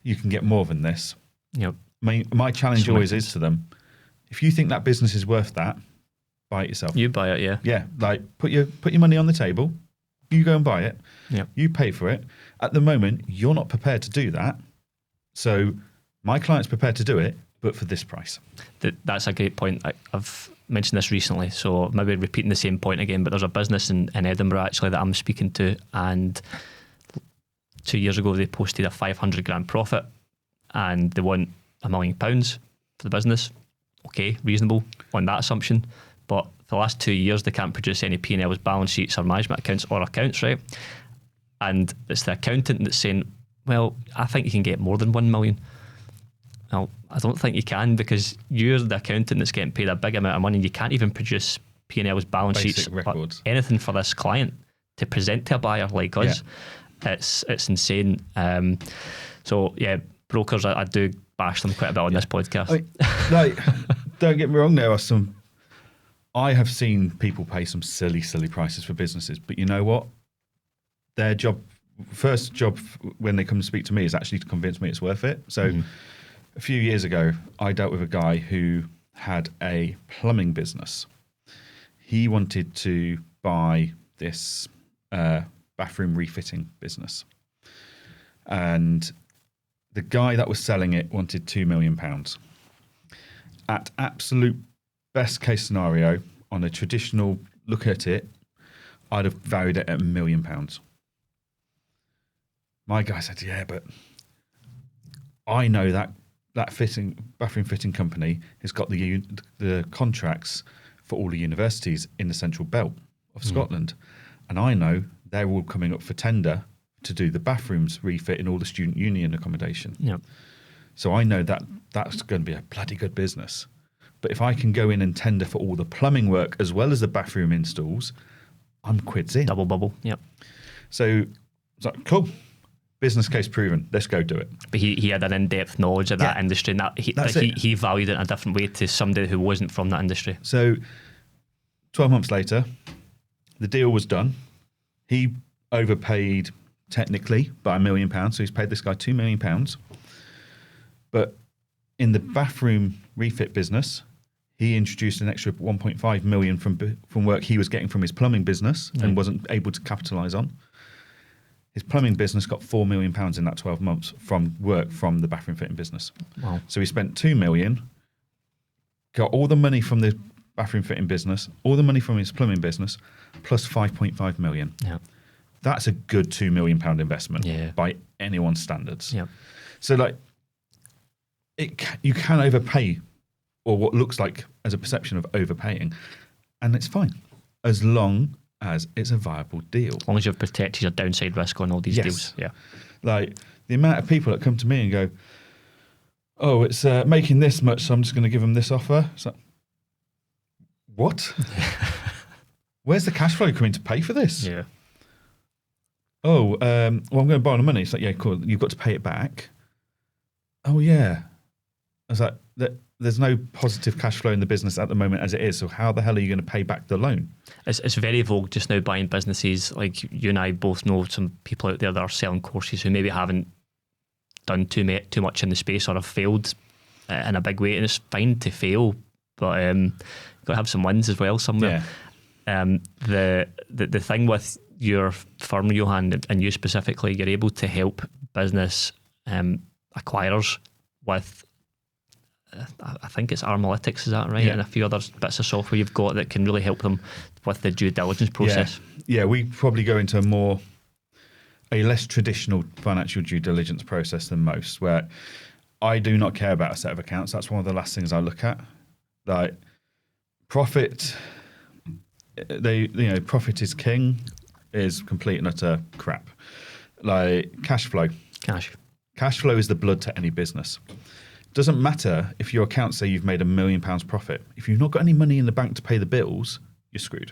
you can get more than this. Yep. My challenge always is to them: if you think that business is worth that, buy it yourself. You buy it, yeah. Yeah, like put your money on the table. You go and buy it. Yep. You pay for it. At the moment, you're not prepared to do that. So my client's prepared to do it, but for this price. That's a great point. I've mentioned this recently, so maybe repeating the same point again, but there's a business in Edinburgh actually that I'm speaking to, and 2 years ago they posted a 500 grand profit and they want £1 million for the business. Okay, reasonable on that assumption. But for the last 2 years, they can't produce any P&Ls, balance sheets or management accounts or accounts, right? And it's the accountant that's saying, well, I think you can get more than 1 million. Well, I don't think you can, because you're the accountant that's getting paid a big amount of money. You can't even produce P&L's balance Basic sheets, records. anything for this client to present to a buyer like us. It's insane. So yeah, brokers, I do bash them quite a bit on this podcast. Don't get me wrong, there are some. I have seen people pay some silly prices for businesses, but you know what? Their first job when they come to speak to me is actually to convince me it's worth it. So a few years ago, I dealt with a guy who had a plumbing business. He wanted to buy this bathroom refitting business. And the guy that was selling it wanted £2 million. At absolute best case scenario, on a traditional look at it, I'd have valued it at £1 million. My guy said, yeah, but I know that bathroom fitting company has got the contracts for all the universities in the central belt of Scotland. And I know they're all coming up for tender to do the bathrooms refit in all the student union accommodation. Yep. So I know that that's going to be a bloody good business. But if I can go in and tender for all the plumbing work as well as the bathroom installs, I'm quids in. Double bubble. Yep. So it's like, cool. Business case proven. Let's go do it. But he had an in-depth knowledge of that industry, and he valued it in a different way to somebody who wasn't from that industry. So 12 months later, the deal was done. He overpaid technically by £1 million. So he's paid this guy £2 million. But in the bathroom refit business, he introduced an extra 1.5 million from work he was getting from his plumbing business and wasn't able to capitalize on. His plumbing business got £4 million in that 12 months from work from the bathroom fitting business. Wow. So he spent 2 million, got all the money from the bathroom fitting business, all the money from his plumbing business, plus 5.5 million. Yeah. That's a good £2 million investment by anyone's standards. Yeah. So like, you can overpay, or what looks like as a perception of overpaying, and it's fine as long as it's a viable deal. As long as you've protected your downside risk on all these deals. Yeah. Like the amount of people that come to me and go, oh, it's making this much, so I'm just going to give them this offer. It's like, what? Where's the cash flow coming to pay for this? Yeah. Oh, well, I'm going to borrow the money. It's like, yeah, cool. You've got to pay it back. Oh, yeah. I was like, there's no positive cash flow in the business at the moment as it is. So how the hell are you going to pay back the loan? It's very vogue just now buying businesses. Like you and I both know some people out there that are selling courses who maybe haven't done too much in the space or have failed in a big way. And it's fine to fail, but you've got to have some wins as well somewhere. Yeah. The thing with your firm, Johan, and you specifically, you're able to help business acquirers with I think it's Armalytics, is that right? Yeah. And a few other bits of software you've got that can really help them with the due diligence process. Yeah, we probably go into a less traditional financial due diligence process than most, where I do not care about a set of accounts. That's one of the last things I look at. Like profit, profit is king is complete and utter crap. Like cash flow. Cash flow is the blood to any business. Doesn't matter if your accounts say you've made £1 million profit. If you've not got any money in the bank to pay the bills, you're screwed.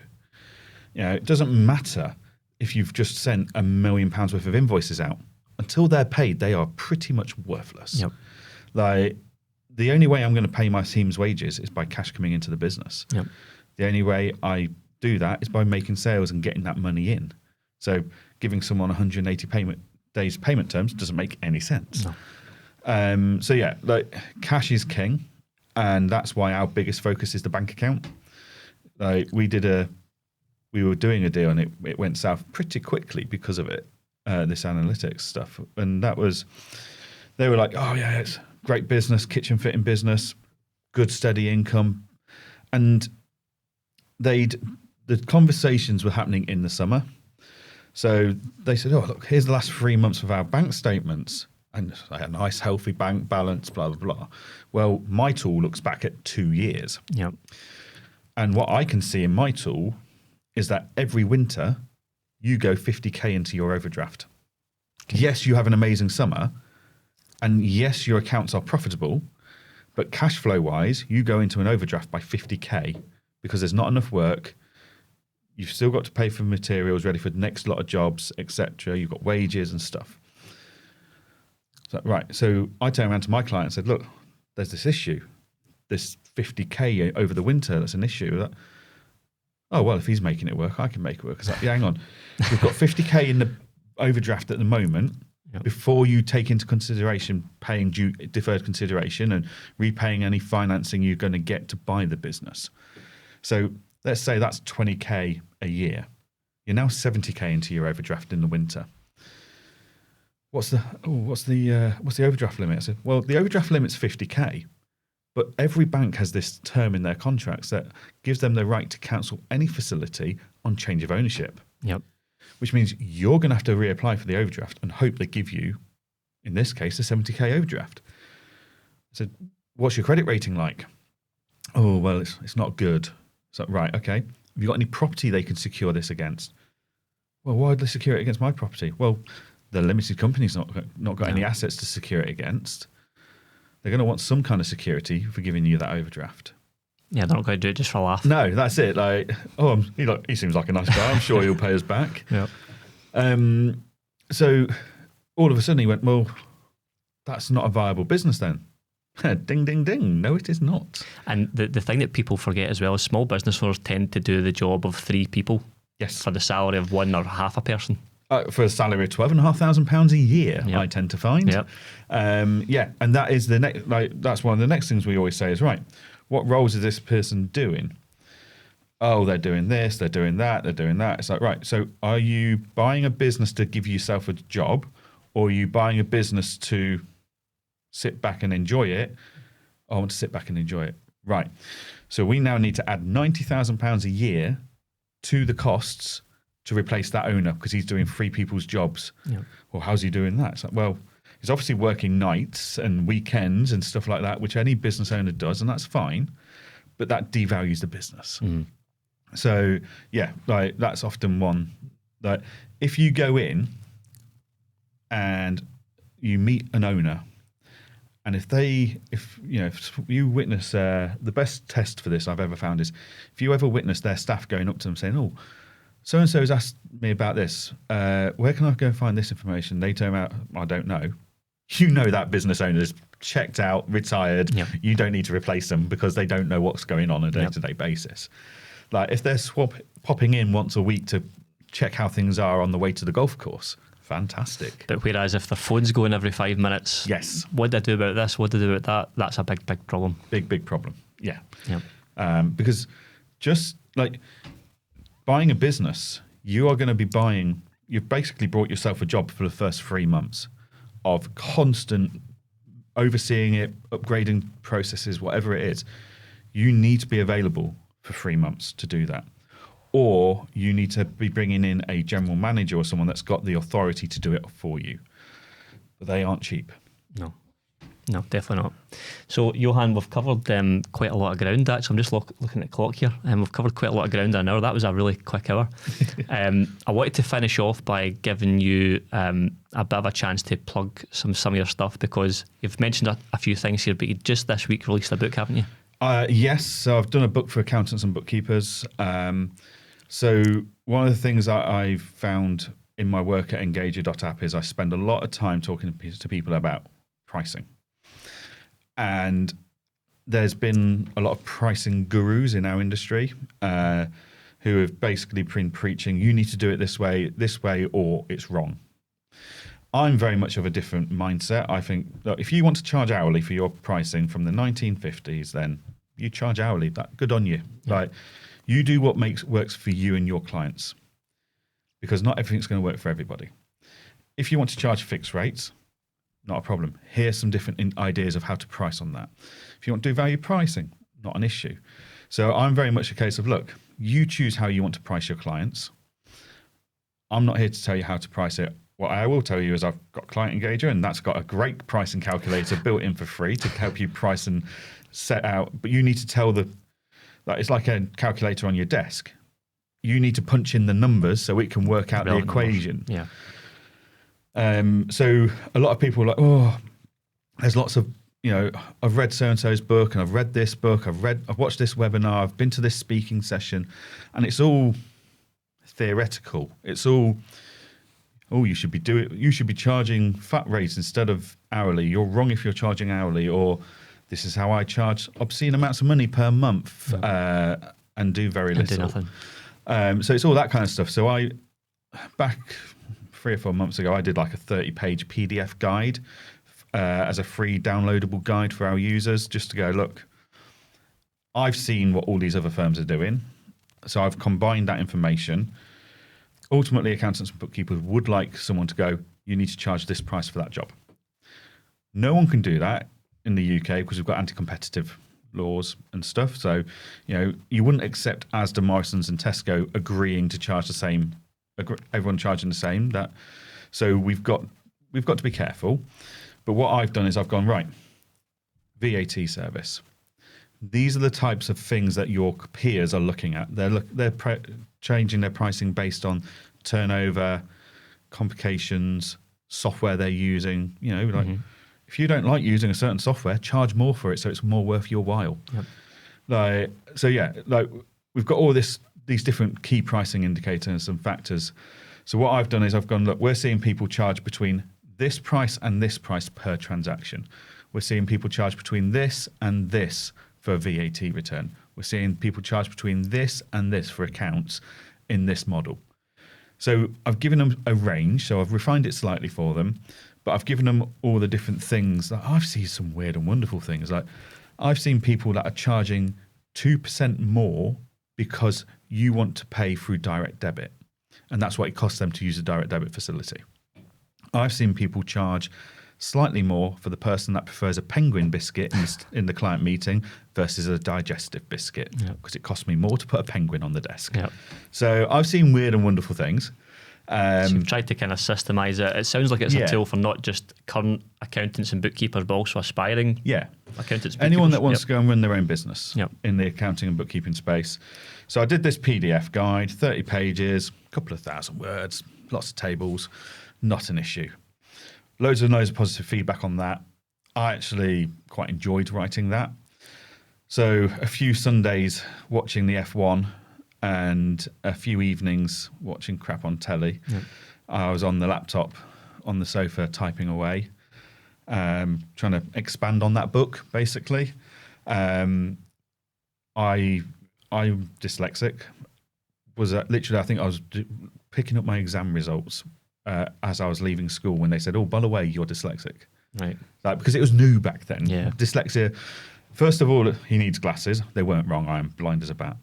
It doesn't matter if you've just sent £1 million worth of invoices out. Until they're paid, they are pretty much worthless. Yep. Like the only way I'm going to pay my team's wages is by cash coming into the business. Yep. The only way I do that is by making sales and getting that money in. So giving someone 180 days payment terms doesn't make any sense. No. So yeah, like cash is king, and that's why our biggest focus is the bank account. Like we were doing a deal and it went south pretty quickly because of it, this analytics stuff. And they were like, oh yeah, it's great business, kitchen fitting business, good steady income. And the conversations were happening in the summer. So they said, oh look, here's the last 3 months of our bank statements. And a nice, healthy bank balance, blah, blah, blah. Well, my tool looks back at 2 years. Yep. And what I can see in my tool is that every winter, you go 50K into your overdraft. Okay. Yes, you have an amazing summer, And yes, your accounts are profitable, but cash flow wise, you go into an overdraft by 50K because there's not enough work. You've still got to pay for materials ready for the next lot of jobs, etc. You've got wages and stuff. So, right. So I turned around to my client and said, look, there's this issue, this 50K over the winter. That's an issue. Oh, well, if he's making it work, I can make it work. Like, yeah, hang on. We've got 50K in the overdraft at the moment. Yep. Before you take into consideration paying deferred consideration and repaying any financing you're going to get to buy the business. So let's say that's 20K a year. You're now 70K into your overdraft in the winter. What's the overdraft limit? I said, well, the overdraft limit's 50K, but every bank has this term in their contracts that gives them the right to cancel any facility on change of ownership. Yep. Which means you're going to have to reapply for the overdraft and hope they give you, in this case, a 70K overdraft. I said, what's your credit rating like? Oh, well, it's not good. So, right, okay. Have you got any property they can secure this against? Well, why would they secure it against my property? Well, the limited company's not got any assets to secure it against. They're going to want some kind of security for giving you that overdraft. Yeah, they're not going to do it just for a laugh. No, that's it. Like, oh, he seems like a nice guy. I'm sure he'll pay us back. Yeah. So all of a sudden he went, well, that's not a viable business then. Ding, ding, ding. No, it is not. And the thing that people forget as well is small business owners tend to do the job of 3 people. Yes. For the salary of 1 or half a person. For a salary of £12,500 a year, yep. I tend to find. Yep. And that is that's one of the next things we always say is, right, what roles is this person doing? Oh, they're doing this, they're doing that, they're doing that. It's like, right, so are you buying a business to give yourself a job, or are you buying a business to sit back and enjoy it? I want to sit back and enjoy it. Right. So we now need to add £90,000 a year to the costs to replace that owner because he's doing 3 people's jobs. Yep. Well, how's he doing that? It's like, well, he's obviously working nights and weekends and stuff like that, which any business owner does, and that's fine, but that devalues the business. Mm. So, yeah, like that's often one that if you go in and you meet an owner, and if you witness, the best test for this I've ever found is if you ever witness their staff going up to them saying, oh, so-and-so has asked me about this. Where can I go find this information? They turn out, I don't know. You know that business owner is checked out, retired. Yep. You don't need to replace them because they don't know what's going on a day-to-day basis. Like if they're popping in once a week to check how things are on the way to the golf course, fantastic. But whereas if their phone's going every 5 minutes, yes, what do I do about this? What do I do about that? That's a big, big problem. Big problem. Yeah. Yep. Because just like buying a business, you are going to be buying. You've basically bought yourself a job for the first 3 months of constant overseeing it, upgrading processes, whatever it is. You need to be available for 3 months to do that. Or you need to be bringing in a general manager or someone that's got the authority to do it for you. But they aren't cheap. No, definitely not. So, Johan, we've covered quite a lot of ground, actually. I'm just looking at the clock here. We've covered quite a lot of ground in an hour. That was a really quick hour. I wanted to finish off by giving you a bit of a chance to plug some of your stuff, because you've mentioned a few things here, but you just this week released a book, haven't you? Yes, so I've done a book for Accountants and Bookkeepers. So one of the things I've found in my work at Engager.app is I spend a lot of time talking to people about pricing. And there's been a lot of pricing gurus in our industry who have basically been preaching, you need to do it this way, or it's wrong. I'm very much of a different mindset. I think that if you want to charge hourly for your pricing from the 1950s, then you charge hourly. That good on you. Yeah. Like, you do what works for you and your clients, because not everything's going to work for everybody. If you want to charge fixed rates, not a problem. Here's some different ideas of how to price on that. If you want to do value pricing, not an issue. So I'm very much a case of, look, you choose how you want to price your clients. I'm not here to tell you how to price it. What I will tell you is I've got Client Engager, and that's got a great pricing calculator built in for free to help you price and set out. But you need to tell it's like a calculator on your desk. You need to punch in the numbers so it can work out the equation. Yeah. So a lot of people are like, oh, there's lots of, I've read so-and-so's book and I've read this book, I've watched this webinar, I've been to this speaking session, and it's all theoretical. It's all, you should be charging flat rates instead of hourly. You're wrong if you're charging hourly, or this is how I charge obscene amounts of money per month and do very little. And do nothing. So it's all that kind of stuff. So back 3 or 4 months ago, I did like a 30-page PDF guide as a free downloadable guide for our users, just to go, look, I've seen what all these other firms are doing. So I've combined that information. Ultimately, accountants and bookkeepers would like someone to go, you need to charge this price for that job. No one can do that in the UK because we've got anti-competitive laws and stuff. So, you wouldn't accept Asda, Morrisons and Tesco agreeing to charge the same, everyone charging the same. So we've got to be careful. But what I've done is I've gone, right, VAT service. These are the types of things that your peers are looking at. They're changing their pricing based on turnover, complications, software they're using. If you don't like using a certain software, charge more for it so it's more worth your while. Yep. We've got all these different key pricing indicators and factors. So what I've done is I've gone, look, we're seeing people charge between this price and this price per transaction. We're seeing people charge between this and this for a VAT return. We're seeing people charge between this and this for accounts in this model. So I've given them a range, so I've refined it slightly for them, but I've given them all the different things. I've seen some weird and wonderful things. Like I've seen people that are charging 2% more because you want to pay through direct debit, and that's what it costs them to use a direct debit facility. I've seen people charge slightly more for the person that prefers a penguin biscuit in the client meeting versus a digestive biscuit, because it costs me more to put a penguin on the desk. Yep. So I've seen weird and wonderful things. So you've tried to kind of systemize it. It sounds like it's a tool for not just current accountants and bookkeepers, but also aspiring accountants. Anyone that wants to go and run their own business in the accounting and bookkeeping space. So I did this PDF guide, 30 pages, a couple of thousand words, lots of tables, not an issue. Loads of positive feedback on that. I actually quite enjoyed writing that. So a few Sundays watching the F1 and a few evenings watching crap on telly. Yep. I was on the laptop, on the sofa, typing away, trying to expand on that book, basically. I'm dyslexic. Literally, I think I was picking up my exam results as I was leaving school when they said, oh, by the way, you're dyslexic. Right. Because it was new back then. Yeah. Dyslexia, first of all, he needs glasses. They weren't wrong. I am blind as a bat.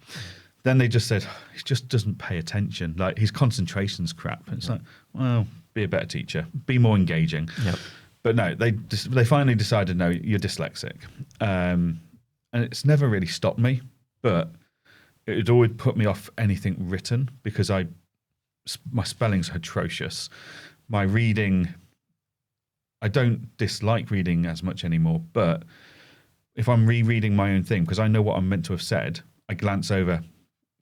Then they just said, he just doesn't pay attention. Like, his concentration's crap. And it's like, well, be a better teacher. Be more engaging. Yep. But no, they finally decided, no, you're dyslexic. And it's never really stopped me, but it would always put me off anything written because my spelling's atrocious. My reading, I don't dislike reading as much anymore, but if I'm rereading my own thing, because I know what I'm meant to have said, I glance over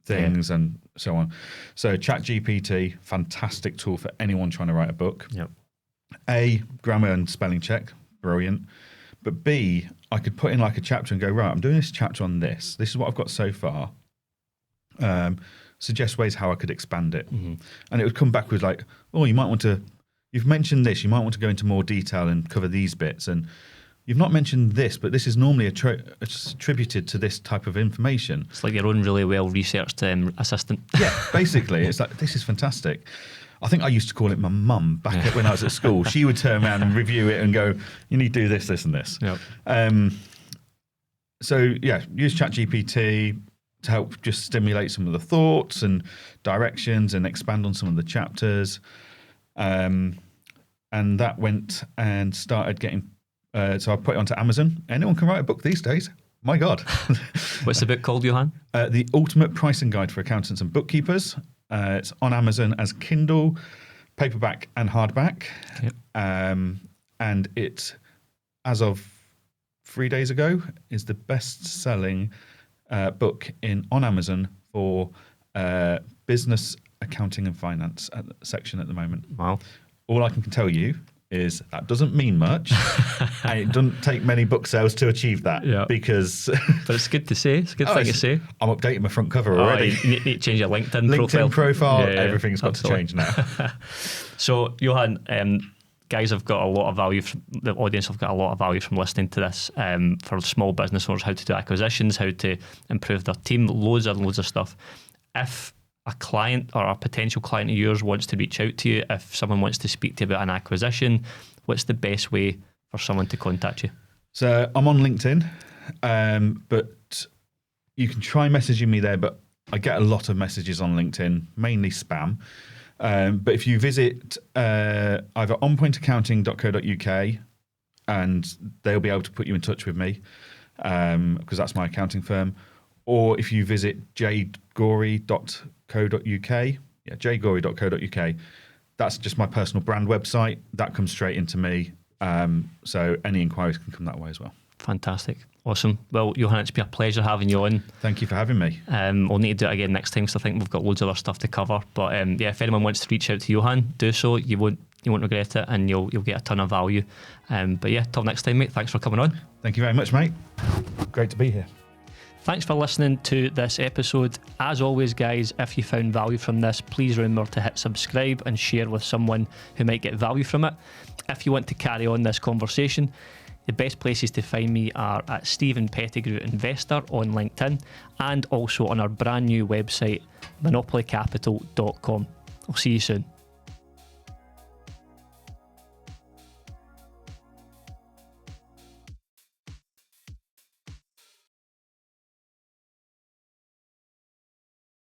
things and so on. So ChatGPT, fantastic tool for anyone trying to write a book. Yep. A, grammar and spelling check, brilliant. But B, I could put in like a chapter and go, right, I'm doing this chapter on this. This is what I've got so far. Suggest ways how I could expand it. Mm-hmm. And it would come back with like, oh, you've mentioned this, you might want to go into more detail and cover these bits. And you've not mentioned this, but this is normally attributed to this type of information. It's like your own really well-researched assistant. Yeah, basically. It's like, this is fantastic. I think I used to call it my mum back when I was at school. She would turn around and review it and go, you need to do this, this and this. Yep. Use ChatGPT to help just stimulate some of the thoughts and directions and expand on some of the chapters. And that went and started getting... so I put it onto Amazon. Anyone can write a book these days. My God. What's the book called, Johan? The Ultimate Pricing Guide for Accountants and Bookkeepers. It's on Amazon as Kindle, paperback and hardback. Yep. And it, as of 3 days ago, is the best-selling book on Amazon for business, accounting and finance section at the moment. Wow. All I can tell you is that doesn't mean much. And it doesn't take many book sales to achieve that. Yeah. Because But it's good to say. It's a good thing to say. I'm updating my front cover already. You need to change your LinkedIn profile. Yeah, everything's got absolutely. to change now. So, Johan, guys have got a lot of value, the audience have got a lot of value from listening to this, for small business owners, how to do acquisitions, how to improve their team, loads of stuff. If a client or a potential client of yours wants to reach out to you, if someone wants to speak to you about an acquisition, what's the best way for someone to contact you? So I'm on LinkedIn, but you can try messaging me there, but I get a lot of messages on LinkedIn, mainly spam. But if you visit either onpointaccounting.co.uk, and they'll be able to put you in touch with me, because that's my accounting firm. Or if you visit jgoree.co.uk, jgoree.co.uk, that's just my personal brand website. That comes straight into me. So any inquiries can come that way as well. Fantastic. Awesome. Well, Johan, it's been a pleasure having you on. Thank you for having me. We'll need to do it again next time, because I think we've got loads of other stuff to cover. But if anyone wants to reach out to Johan, do so. You won't regret it, and you'll get a ton of value. But till next time, mate. Thanks for coming on. Thank you very much, mate. Great to be here. Thanks for listening to this episode. As always, guys, if you found value from this, please remember to hit subscribe and share with someone who might get value from it. If you want to carry on this conversation, the best places to find me are at Stephen Pettigrew Investor on LinkedIn, and also on our brand new website, monopolycapital.com. I'll see you soon.